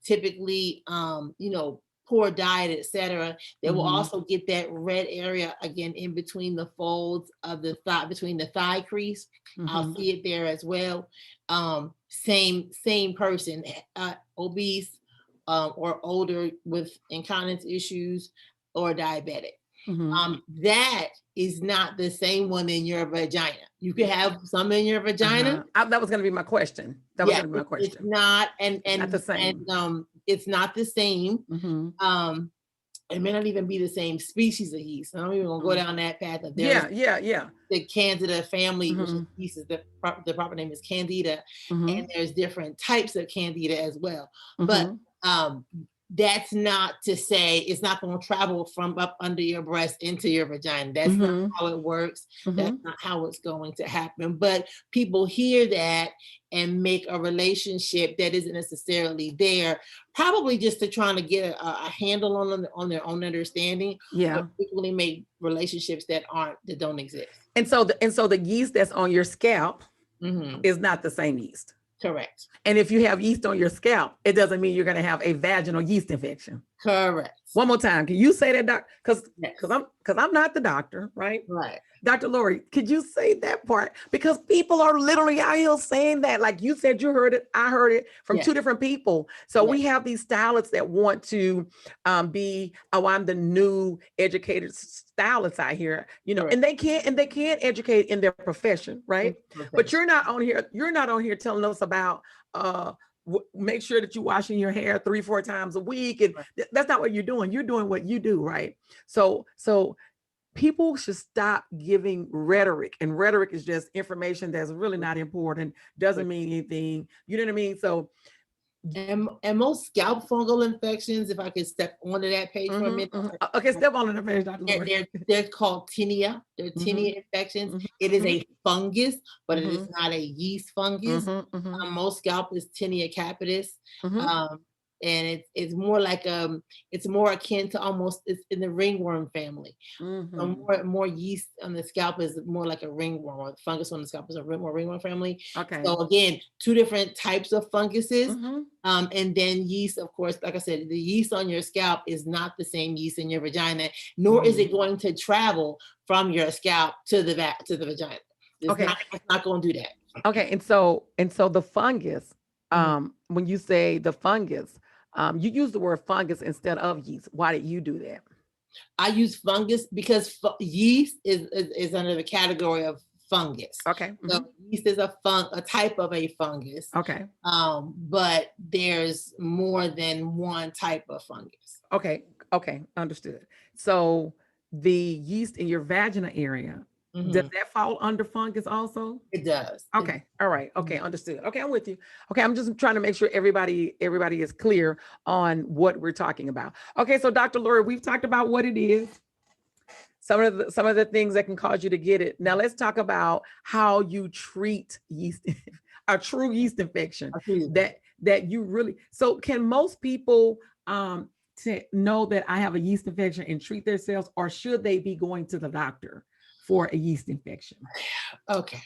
typically you know, poor diet, etc. They will also get that red area again in between the folds of the thigh, between the thigh crease. I'll see it there as well. Same person, obese or older with incontinence issues or diabetic. That is not the same one in your vagina. You could have some in your vagina. That was going to be my question. It's not, and not the same. And it's not the same. It may not even be the same species of yeast. I'm not even gonna go down that path. Of the Candida family, which is yeast, is the proper name is Candida, and there's different types of Candida as well. But that's not to say it's not going to travel from up under your breast into your vagina. That's not how it works. That's not how it's going to happen. But people hear that and make a relationship that isn't necessarily there, probably just to trying to get a handle on their own understanding. Yeah. But frequently make relationships that don't exist. And so the yeast that's on your scalp is not the same yeast. Correct. And if you have yeast on your scalp, it doesn't mean you're going to have a vaginal yeast infection. Correct. One more time. Can you say that, doc? Because I'm not the doctor, right? Right. Dr. Lori, could you say that part? Because people are literally out here saying that. Like you said, you heard it. I heard it from two different people. So we have these stylists that want to be, I'm the new educated stylist out here, you know, and they can't educate in their profession, right? But you're not on here telling us about make sure that you're washing your hair 3-4 times a week. And that's not what you're doing. You're doing what you do, right? So people should stop giving rhetoric, and rhetoric is just information that's really not important, doesn't mean anything. You know what I mean? So, and most scalp fungal infections, if I could step onto that page for a minute. Okay, step on the page, Dr. Lori. They're called tinea. They're tinea infections. It is a fungus, but it is not a yeast fungus. Most scalp is tinea capitis. And it's more like it's more akin to almost, it's in the ringworm family. So more yeast on the scalp is more like a ringworm, or fungus on the scalp is a ringworm family. Okay. So again, 2 different types of funguses. And then yeast, of course, like I said, the yeast on your scalp is not the same yeast in your vagina, nor is it going to travel from your scalp to the vagina. It's not going to do that. Okay, and so the fungus, when you say the fungus, you use the word fungus instead of yeast. Why did you do that? I use fungus because yeast is under the category of fungus. Okay. So yeast is a type of a fungus. Okay. But there's more than one type of fungus. Okay. Understood. So the yeast in your vagina area, does that fall under fungus also? It does. Okay. All right. Okay. Understood. Okay. I'm with you. Okay. I'm just trying to make sure everybody is clear on what we're talking about. Okay. So Dr. Lori, we've talked about what it is, some of the things that can cause you to get it. Now let's talk about how you treat yeast, a true yeast infection that you really, so can most people to know that I have a yeast infection and treat themselves, or should they be going to the doctor for a yeast infection? Okay.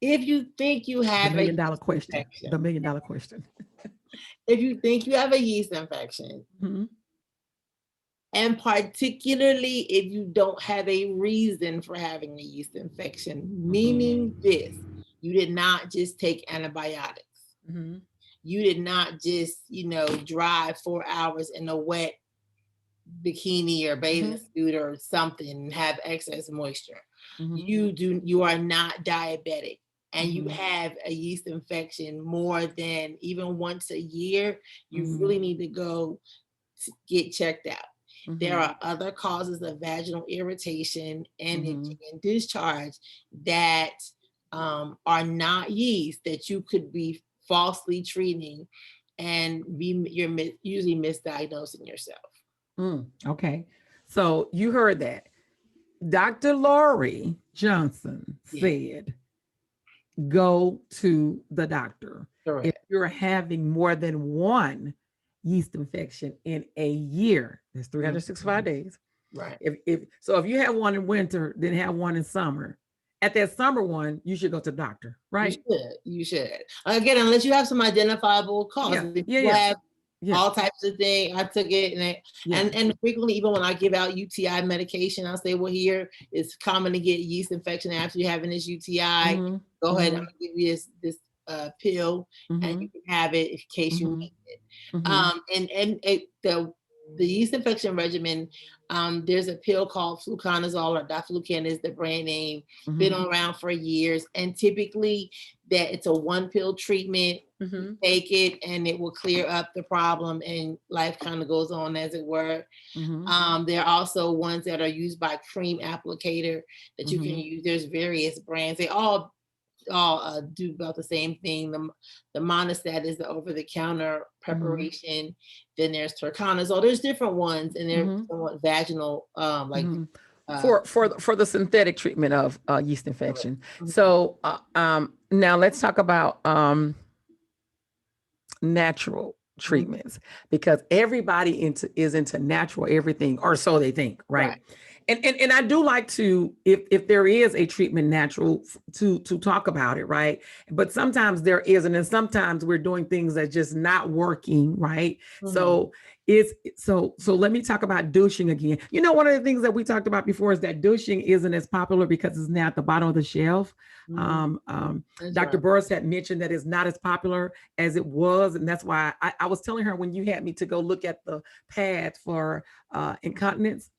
If you think you have the $1 million question, the $1 million question. If you think you have a yeast infection, and particularly if you don't have a reason for having a yeast infection, meaning this, you did not just take antibiotics. You did not just, drive 4 hours in a wet bikini or bathing suit or something and have excess moisture. You are not diabetic, and you have a yeast infection more than even once a year, you really need to go get checked out. There are other causes of vaginal irritation and discharge that are not yeast that you could be falsely treating, and you're usually misdiagnosing yourself. Okay. So you heard that. Dr. Lori Johnson said, go to the doctor. Correct. If you're having more than one yeast infection in a year, there's 365 days. Right. If you have one in winter, then have one in summer. At that summer one, you should go to the doctor, right? You should. Again, unless you have some identifiable causes. All types of things. I took it, and frequently, even when I give out UTI medication, I'll say, well, here it's common to get yeast infection after you're having this UTI. Go ahead, I'm gonna give you this pill, and you can have it in case you need it. The yeast infection regimen, there's a pill called Fluconazole, or diflucan is the brand name, been around for years, and typically that it's a 1 pill treatment. Take it and it will clear up the problem, and life kind of goes on, as it were. There are also ones that are used by cream applicator that you can use. There's various brands. They all all do about the same thing. The monostat is the over-the-counter preparation. Then there's fluconazole. There's different ones, and they're somewhat vaginal, for the synthetic treatment of yeast infection. So now let's talk about natural treatments, because everybody is into natural everything, or so they think, right? And I do like to, if there is a treatment natural, to talk about it, right? But sometimes there isn't, and sometimes we're doing things that's just not working, right? So let me talk about douching again. You know, one of the things that we talked about before is that douching isn't as popular because it's now at the bottom of the shelf. Dr. Burris had mentioned that it's not as popular as it was, and that's why I was telling her when you had me to go look at the pads for incontinence,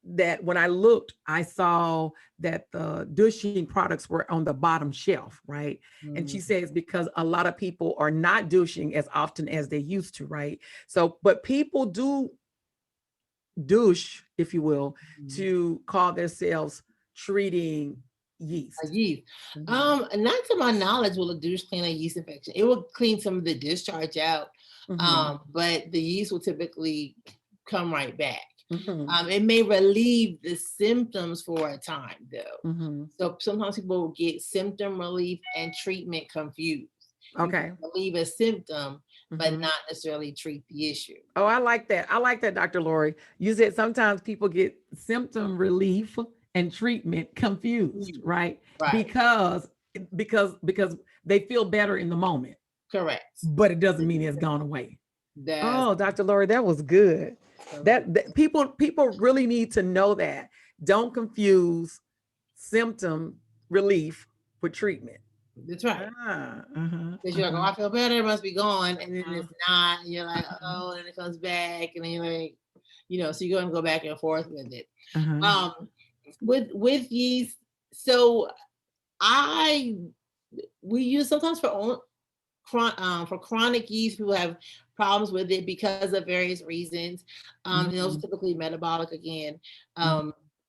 that when I looked, I saw that the douching products were on the bottom shelf, right? And she says because a lot of people are not douching as often as they used to, right? So, but people do douche, if you will, to call themselves treating yeast. Yeast. Not to my knowledge will a douche clean a yeast infection. It will clean some of the discharge out, but the yeast will typically come right back. It may relieve the symptoms for a time, though. So sometimes people will get symptom relief and treatment confused. Okay. Relieve a symptom, but not necessarily treat the issue. Oh, I like that. I like that, Dr. Lori. You said sometimes people get symptom relief and treatment confused, right? Because they feel better in the moment. Correct. But it doesn't mean it's gone away. Oh, Dr. Lori, that was good. That people really need to know that. Don't confuse symptom relief with treatment. That's right. Because you're like, oh, I feel better, it must be gone, and then it's not. And you're like, oh, and it comes back, and then you're like, so you're going to go back and forth with it. With yeast, so we use sometimes for chronic yeast. People have problems with it because of various reasons. And those are typically metabolic again.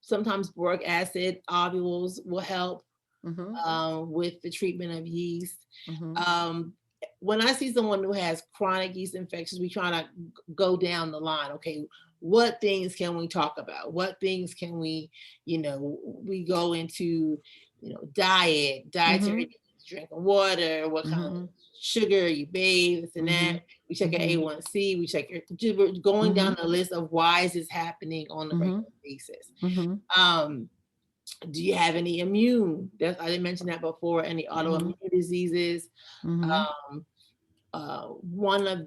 Sometimes boric acid ovules will help with the treatment of yeast. When I see someone who has chronic yeast infections, we try to go down the line. Okay, what things can we talk about? What things can we go into, dietary, drinking water, what kind of sugar you bathe, this and that. We check your A1C, we check we're going down the list of why is this happening on a regular basis. Do you have any immune? I didn't mention that before. Any autoimmune diseases? One of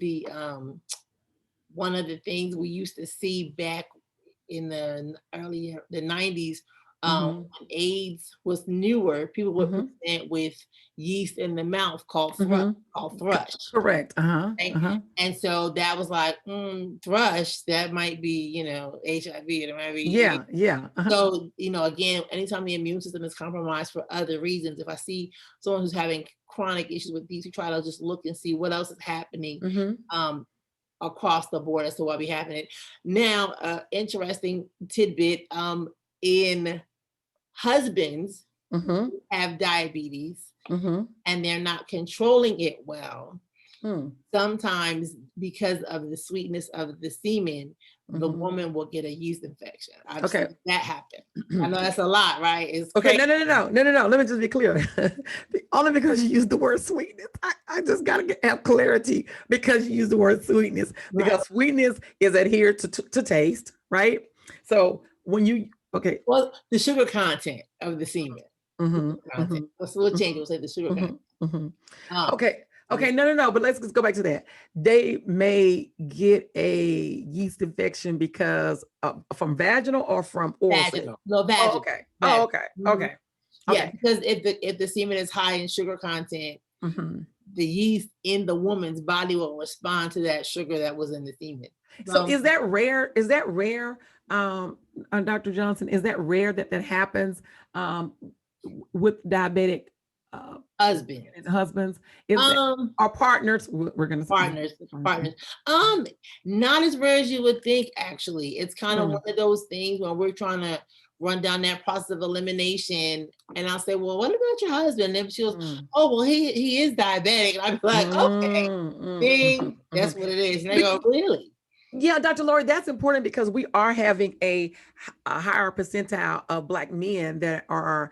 the things we used to see back in the 90s, when AIDS was newer, people would present with yeast in the mouth called thrush. Correct. And so that was like, thrush, that might be, HIV, it might be. So, again, anytime the immune system is compromised for other reasons, if I see someone who's having chronic issues with these, we try to just look and see what else is happening across the board as to why we having it. Now, interesting tidbit, in husbands who have diabetes and they're not controlling it well, sometimes because of the sweetness of the semen, the woman will get a yeast infection. I've seen that happen. I know that's a lot, right? It's okay. crazy. No. Let me just be clear. Only because you use the word sweetness. I just gotta have clarity because you use the word sweetness. Because sweetness is adhered to taste, right? So when you well, the sugar content of the semen. That's a little change. We'll say the sugar content. Okay, no, but let's just go back to that. They may get a yeast infection because from vaginal or from oral vaginal. No, vaginal. Okay. Yeah, because if the semen is high in sugar content, the yeast in the woman's body will respond to that sugar that was in the semen. So is that rare? Dr. Johnson, is that rare that happens with diabetic husbands? Our partners, we're gonna partners. Not as rare as you would think. Actually, it's kind of one of those things when we're trying to run down that process of elimination. And I'll say, well, what about your husband? And she goes, oh, well, he is diabetic. And I'd be like, okay, ding, that's what it is. And I go, really? Yeah, Dr. Lori, that's important because we are having a higher percentile of Black men that are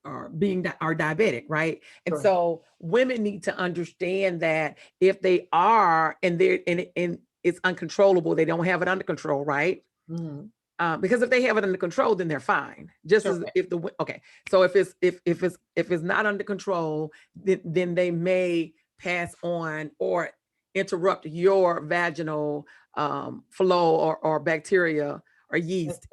diabetic, right? And Correct. So women need to understand that if they are and it's uncontrollable, they don't have it under control, right? Because if they have it under control, then they're fine. Just as if so if it's not under control, then they may pass on or interrupt your vaginal flow or bacteria or yeast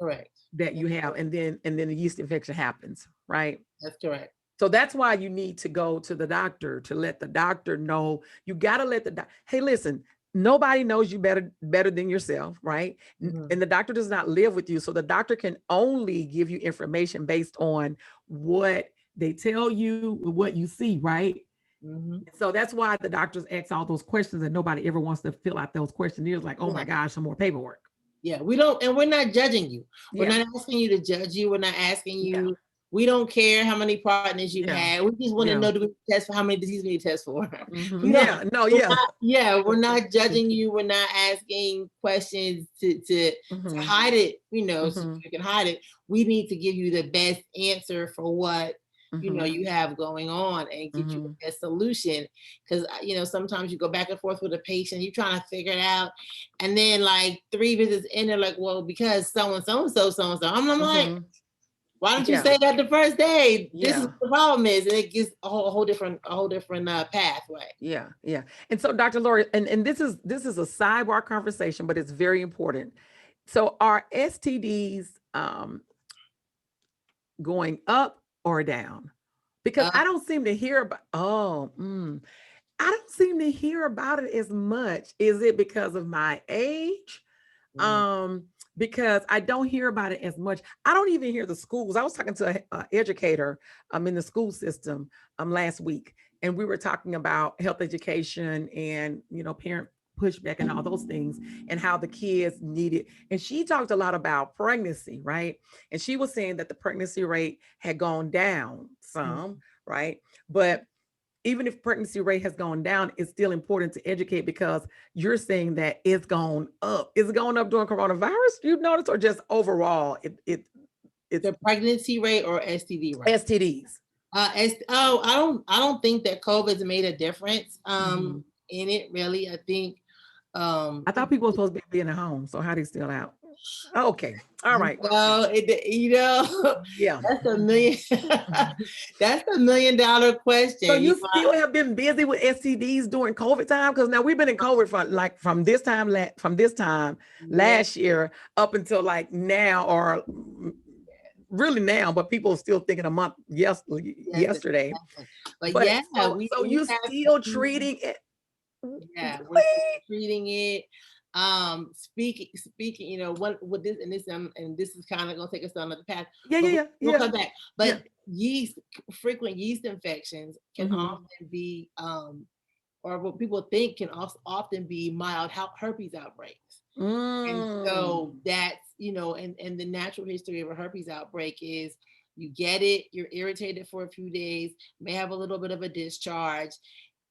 that you have, and then the yeast infection happens, right? That's correct. So that's why you need to go to the doctor to let the doctor know. You got to let the doctor, hey, listen, nobody knows you better than yourself, right? And the doctor does not live with you. So the doctor can only give you information based on what they tell you, what you see, right? So that's why the doctors ask all those questions, and nobody ever wants to fill out those questionnaires like, oh my gosh, some more paperwork. Yeah, we don't, and we're not judging you. We're not asking you to judge you. We're not asking you. We don't care how many partners you had. We just want to know, do we test for how many diseases we test for? We're not judging you. We're not asking questions to hide it, so you can hide it. We need to give you the best answer for what you have going on and get you a solution. Because sometimes you go back and forth with a patient, you're trying to figure it out, and then like 3 visits in, they're like, well, because so-and-so. I'm like, why don't you say that the first day? This is what the problem is, and it gives a whole different pathway. Yeah. And so, Dr. Lori, and this is a sidebar conversation, but it's very important. So, are STDs going up or down? Because I don't seem to hear about. I don't seem to hear about it as much. Is it because of my age? Because I don't hear about it as much. I don't even hear the schools. I was talking to an educator in the school system last week, and we were talking about health education and parent pushback and all those things, and how the kids need it. And she talked a lot about pregnancy, right? And she was saying that the pregnancy rate had gone down some, right? But even if pregnancy rate has gone down, it's still important to educate, because you're saying that it's gone up. Is it going up during coronavirus, you've noticed, or just overall? It's the pregnancy rate or STD rate? STDs. I don't think that COVID's made a difference in it, really. I think I thought people were supposed to be in the home, so how are they still out? Okay. All right. Well, yeah, that's a $1 million question. So you still have been busy with STDs during COVID time? Because now we've been in COVID from this time last year up until like now, or really now, but people are still thinking a month yesterday. But so you still treating it? Yeah, we're treating it. Speaking, what with this and this is kind of gonna take us down the path. We'll come back. But frequent yeast infections can often be, or what people think can also often be mild herpes outbreaks. And so that's, and the natural history of a herpes outbreak is you get it, you're irritated for a few days, may have a little bit of a discharge.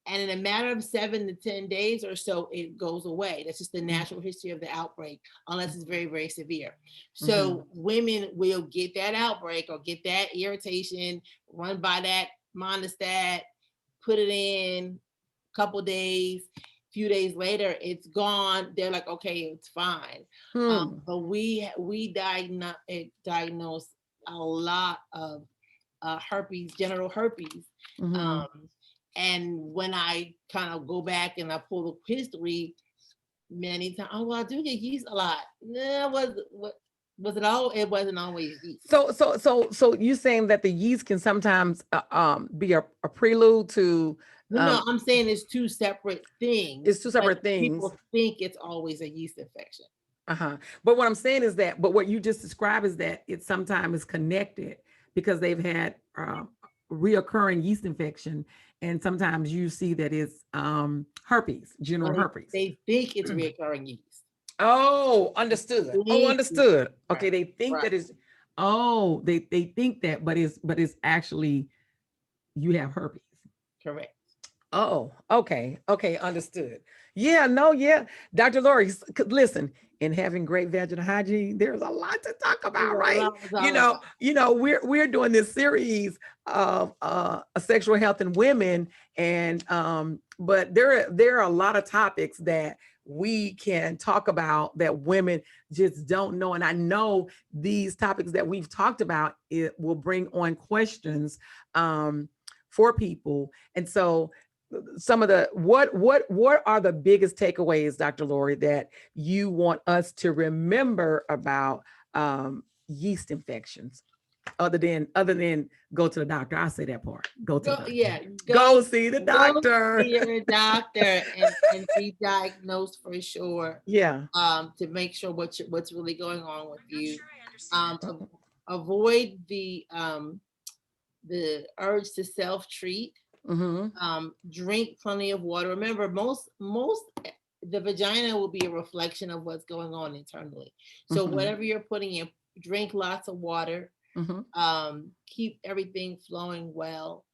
And in a matter of 7 to 10 days or so, it goes away. That's just the natural history of the outbreak, unless it's very, very severe. So women will get that outbreak or get that irritation, run by that monostat, put it in, a couple days, few days later, it's gone. They're like, okay, it's fine. But we diagnose a lot of herpes, genital herpes. And when I kind of go back and I pull the history, many times, I do get yeast a lot. Was it all? It wasn't always yeast. So you're saying that the yeast can sometimes be a prelude to? No, I'm saying it's two separate things. It's two separate things. People think it's always a yeast infection. But what I'm saying is that, but what you just described is that it sometimes is connected because they've had reoccurring yeast infection. And sometimes you see that it's herpes, general herpes. They think it's reoccurring yeast. Oh, understood. Understood. Okay, they think that is Oh, they think that, but it's actually you have herpes. Correct. Oh, okay. Okay, understood. Yeah, no, yeah. Dr. Lori, listen, in having great vaginal hygiene, there's a lot to talk about, right? We're doing this series of sexual health in women, and but there are a lot of topics that we can talk about that women just don't know. And I know these topics that we've talked about, it will bring on questions for people. And so some of the what are the biggest takeaways, Dr. Lori, that you want us to remember about yeast infections, other than go to the doctor? I'll say that part. Go to the doctor. Yeah, go see the doctor. Go see your doctor and be diagnosed for sure. Yeah. To make sure what's really going on with you. Avoid the urge to self-treat. Drink plenty of water. Remember, most the vagina will be a reflection of what's going on internally. So whatever you're putting in, drink lots of water. Keep everything flowing well.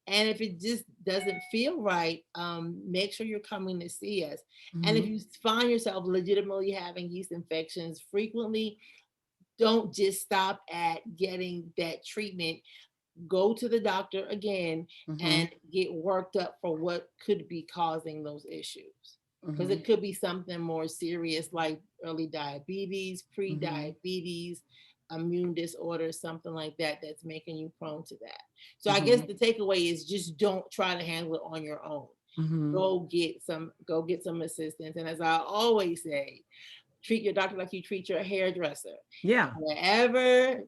And if it just doesn't feel right, make sure you're coming to see us. And if you find yourself legitimately having yeast infections frequently, don't just stop at getting that treatment. Go to the doctor again and get worked up for what could be causing those issues. Because it could be something more serious like early diabetes, pre-diabetes, immune disorder, something like that that's making you prone to that. So I guess the takeaway is just don't try to handle it on your own. Go get some assistance. And as I always say, treat your doctor like you treat your hairdresser. Yeah. Wherever,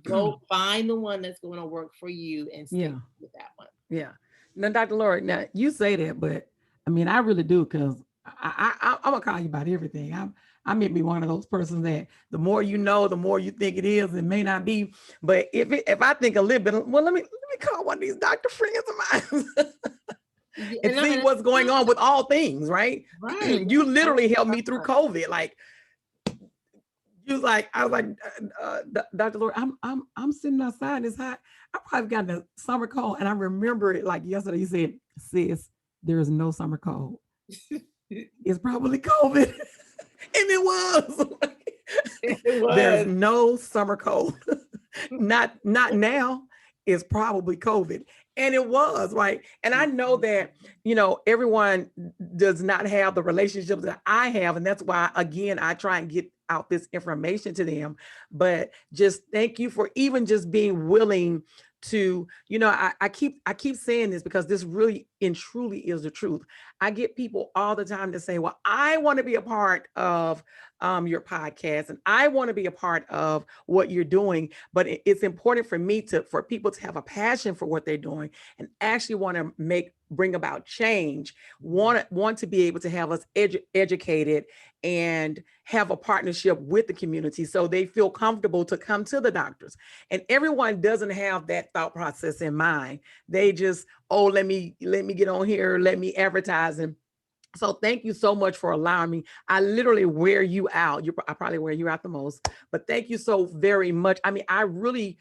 go find the one that's going to work for you and stick with that one. Yeah. Now, Dr. Lori, now you say that, but I mean, I really do, because I'm gonna call you about everything. I may be one of those persons that the more you know, the more you think it is. It may not be, but if I think a little bit, well, let me call one of these doctor friends of mine. And see what's going on with all things, right? You literally helped me through COVID. Like, I was like, Dr. Lori, I'm sitting outside. It's hot. I probably got a summer cold, and I remember it like yesterday. You said, "Sis, there is no summer cold. It's probably COVID," and it was. There's no summer cold. not now. It's probably COVID. And it was, right? And I know that, everyone does not have the relationships that I have. And that's why, again, I try and get out this information to them. But just thank you for even just being willing to, I keep saying this because this really and truly is the truth. I get people all the time to say, well, I want to be a part of your podcast, and I want to be a part of what you're doing. But it's important for me for people to have a passion for what they're doing and actually want to bring about change, want to be able to have us educated and have a partnership with the community so they feel comfortable to come to the doctors. And everyone doesn't have that thought process in mind. They just, let me get on here, let me advertise. And so thank you so much for allowing me. I literally wear you out. I probably wear you out the most, but thank you so very much. I mean, I really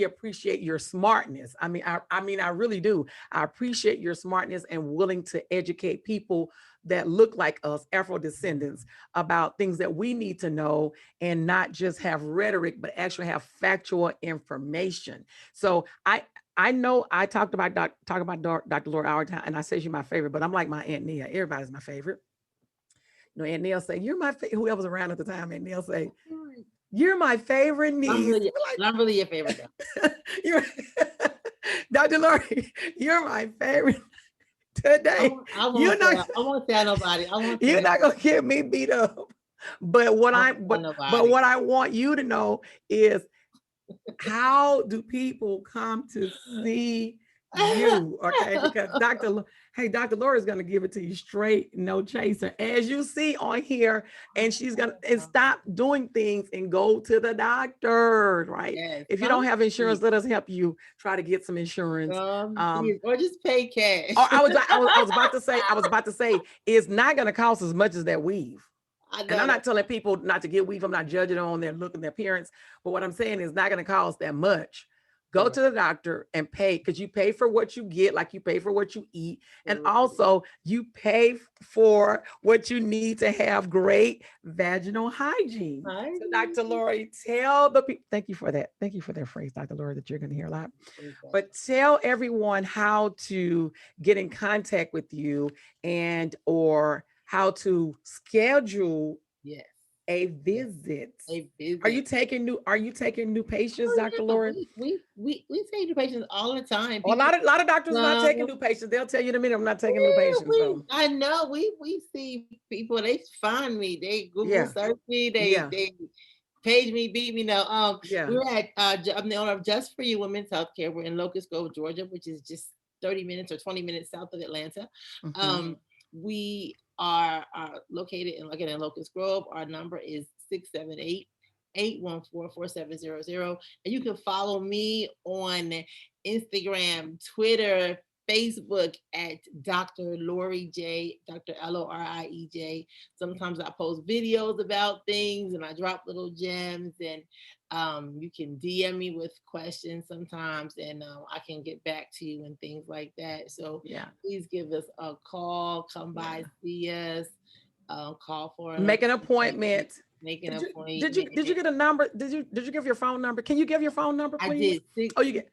appreciate your smartness. I mean, I really do. I appreciate your smartness and willing to educate people that look like us, Afro descendants, about things that we need to know and not just have rhetoric, but actually have factual information. So I know I talk about Dr. Lori all the time, and I say she's my favorite, but I'm like my Aunt Nia. Everybody's my favorite. Aunt Nia say, "You're my favorite." Whoever's around at the time, Aunt Nia say, "You're my favorite niece." I'm really your favorite. Dr. Lori, you're my favorite today. I won't tell nobody. You're not gonna get me beat up. But what I want you to know is, how do people come to see you? Okay, because Dr. Lori is going to give it to you straight, no chaser, as you see on here, and she's going to stop doing things and go to the doctor, right? Yes. If you don't have insurance, let us help you try to get some insurance, or just pay cash. I was about to say, it's not going to cost as much as that weave. And I'm not telling people not to get weave. I'm not judging on their look and their appearance. But what I'm saying is not going to cost that much. Go to the doctor and pay, because you pay for what you get, like you pay for what you eat. And also you pay for what you need to have great vaginal hygiene. So Dr. Lori, tell the people, thank you for that. Thank you for that phrase, Dr. Lori, that you're going to hear a lot. But tell everyone how to get in contact with you and or how to schedule a visit. Are you taking new patients, Dr. Lori? We take new patients all the time. People, a lot of doctors are not taking new patients. They'll tell you in a minute, I'm not taking new patients. I know we see people, they find me, they Google search me, they page me, beat me. No, we're at I'm the owner of Just For You Women's Healthcare. We're in Locust Grove, Georgia, which is just 30 minutes or 20 minutes south of Atlanta. We are located in Locust Grove. Our number is 678-814-4700. And you can follow me on Instagram, Twitter, Facebook at Dr. Lori J, Dr. Lorie. Sometimes I post videos about things and I drop little gems, and you can DM me with questions sometimes, and I can get back to you and things like that. So please give us a call, come by, see us, call for make an appointment. Did you get a number? Did you give your phone number? Can you give your phone number, please? I did. You get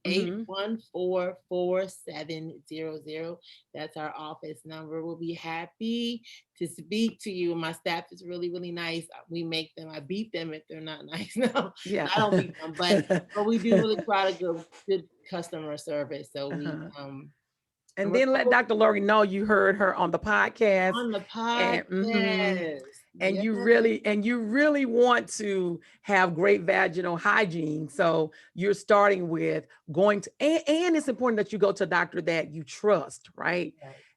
678-814-4700. That's our office number. We'll be happy to speak to you. My staff is really, really nice. We make them. I beat them if they're not nice. No, I don't beat them, but we do really try to give good customer service. So we and then let Dr. Lori know you heard her on the podcast. And you really want to have great vaginal hygiene. So you're starting with going to, and it's important that you go to a doctor that you trust, right?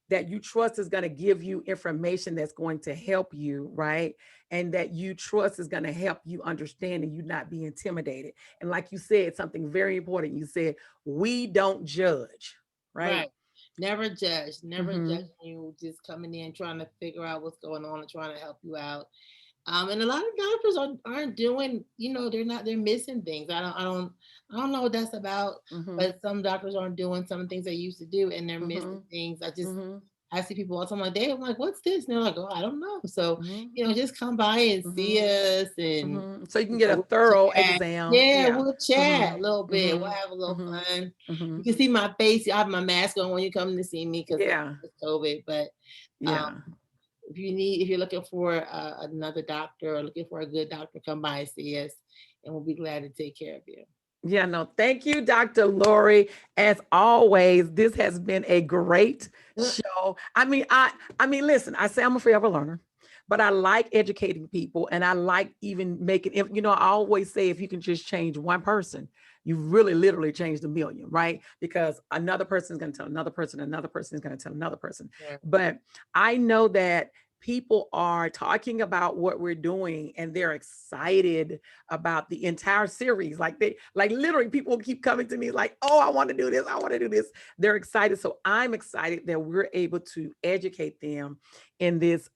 That you trust is going to give you information that's going to help you, right? And that you trust is going to help you understand and you not be intimidated. And like you said, something very important. You said, we don't judge, right? Never judge you, just coming in trying to figure out what's going on and trying to help you out. And a lot of doctors aren't doing, they're missing things. I don't know what that's about, but some doctors aren't doing some things they used to do, and they're missing things. I see people all the time I'm like, what's this? And they're like, oh, I don't know. So, just come by and see us, and so you can get a thorough exam. We'll chat a little bit. We'll have a little fun. You can see my face. I have my mask on when you come to see me because it's COVID. But if you're looking for another doctor or looking for a good doctor, come by and see us, and we'll be glad to take care of you. Thank you, Dr. Lori. As always, this has been a great show. I mean, listen, I say I'm a forever learner, but I like educating people, and I like even making, I always say, if you can just change one person, you really literally changed a million, right? Because another person is going to tell another person is going to tell another person. But I know that people are talking about what we're doing, and they're excited about the entire series. Like literally people keep coming to me like, oh, I want to do this. I want to do this. They're excited. So I'm excited that we're able to educate them in this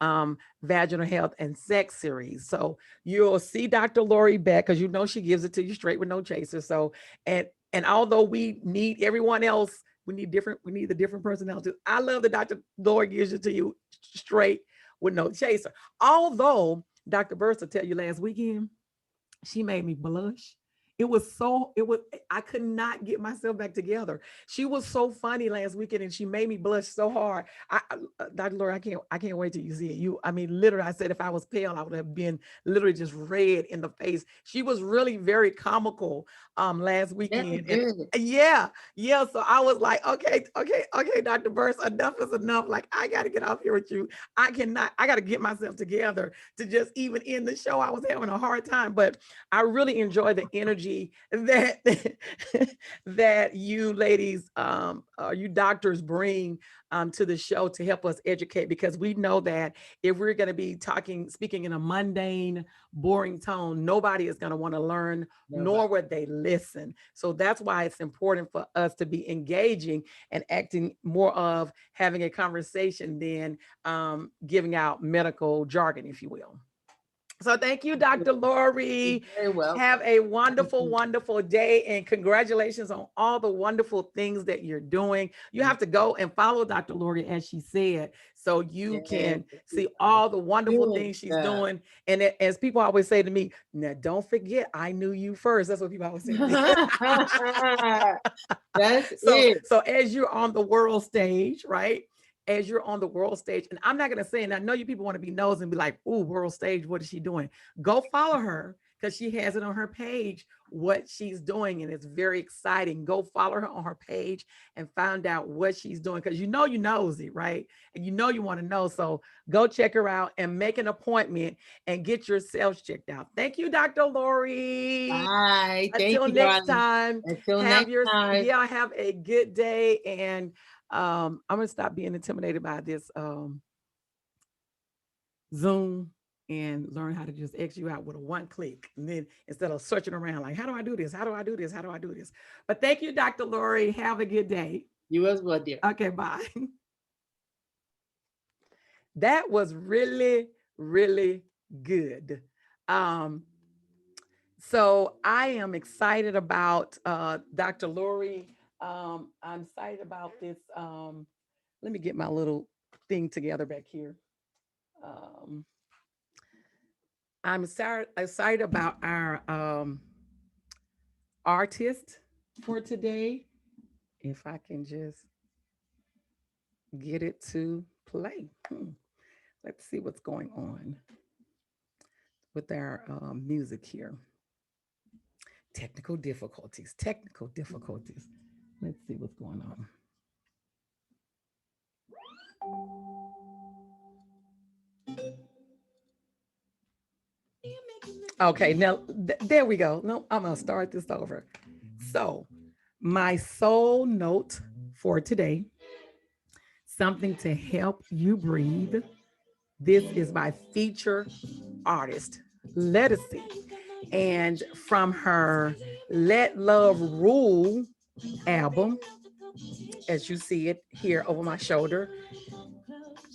vaginal health and sex series. So you'll see Dr. Lori back, because she gives it to you straight with no chaser. So, and although we need everyone else, we need the different personalities. I love that Dr. Lori gives it to you straight with no chaser. Although Dr. Burst will tell you last weekend, she made me blush. I could not get myself back together. She was so funny last weekend, and she made me blush so hard. Dr. Lori, I can't wait till you see it. Literally, I said if I was pale, I would have been literally just red in the face. She was really very comical last weekend. So I was like, okay, Dr. Burst, enough is enough. Like, I got to get off here with you. I got to get myself together to just even end the show. I was having a hard time, but I really enjoy the energy energy that that you ladies, you doctors bring to the show to help us educate, because we know that if we're going to be speaking in a mundane, boring tone, nobody is going to want to learn, nor would they listen. So that's why it's important for us to be engaging and acting more of having a conversation than giving out medical jargon, if you will. So thank you, Dr. Lori. Very well. Have a wonderful, wonderful day, and congratulations on all the wonderful things that you're doing. You have to go and follow Dr. Lori, as she said, so you can see all the wonderful things she's doing. And as people always say to me, now don't forget, I knew you first. That's what people always say to me. That's it. So as you're on the world stage, right? As you're on the world stage, and I'm not going to say, and I know you people want to be nosy and be like, "Ooh, world stage, what is she doing?" Go follow her, because she has it on her page, what she's doing, and it's very exciting. Go follow her on her page and find out what she's doing, because you know you're nosy, right? And you know you want to know. So go check her out and make an appointment and get yourself checked out. Thank you, Dr. Lori. Bye. Until next time. Until next time. Yeah, have a good day. And I'm gonna stop being intimidated by this Zoom and learn how to just X you out with a one click. And then instead of searching around like, how do I do this? How do I do this? How do I do this? But thank you, Dr. Lori. Have a good day. You as well, dear. Okay, bye. That was really, really good. So I am excited about Dr. Lori. I'm excited about this. Let me get my little thing together back here. I'm excited about our artist for today. If I can just get it to play. Let's see what's going on with our music here. Technical difficulties. Let's see what's going on. Okay, now there we go. No, I'm gonna start this over. So, my soul note for today, something to help you breathe. This is my feature artist, Lettucey. And from her Let Love Rule album, as you see it here over my shoulder,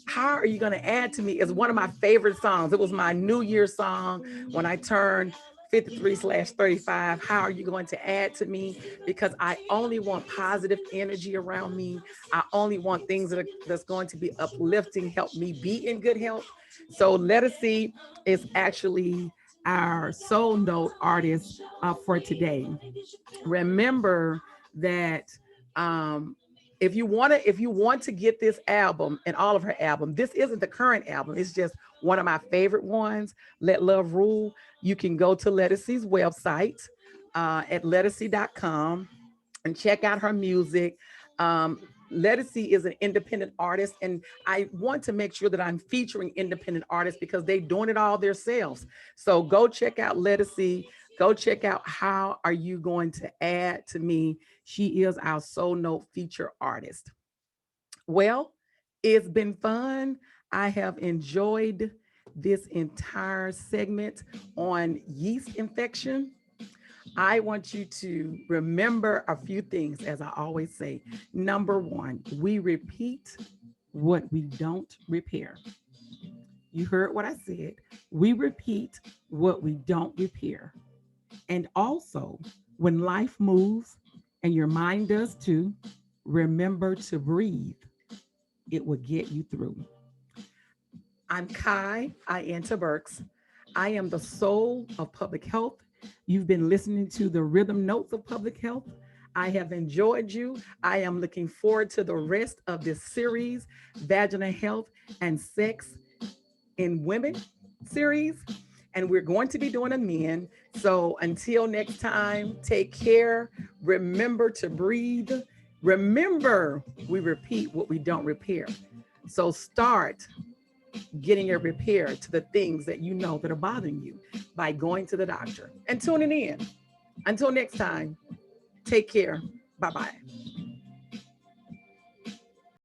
How Are You Gonna Add to Me is one of my favorite songs. It was my New Year's song when I turned 53/35. How are you going to add to me? Because I only want positive energy around me. I only want things that's going to be uplifting, help me be in good health. So Lettucey is actually our soul note artist for today. Remember that if you want to get this album and all of her album, this isn't the current album. It's just one of my favorite ones, Let Love Rule. You can go to Lettucey's website at lettucey.com and check out her music. Lettucey is an independent artist, and I want to make sure that I'm featuring independent artists because they're doing it all themselves. So go check out Lettucey. Go check out How Are You Going to Add to Me. She is our Soul Note feature artist. Well, it's been fun. I have enjoyed this entire segment on yeast infection. I want you to remember a few things, as I always say. Number one, we repeat what we don't repair. You heard what I said. We repeat what we don't repair. And also, when life moves and your mind does too, remember to breathe. It will get you through. I'm Kai Ianta Burks. I am the soul of public health. You've been listening to the rhythm notes of public health. I have enjoyed you. I am looking forward to the rest of this series, Vaginal Health and Sex in Women series. And we're going to be doing a men. So until next time, take care. Remember to breathe. Remember, we repeat what we don't repair. So start getting a repair to the things that you know that are bothering you by going to the doctor and tuning in. Until next time, take care. Bye-bye.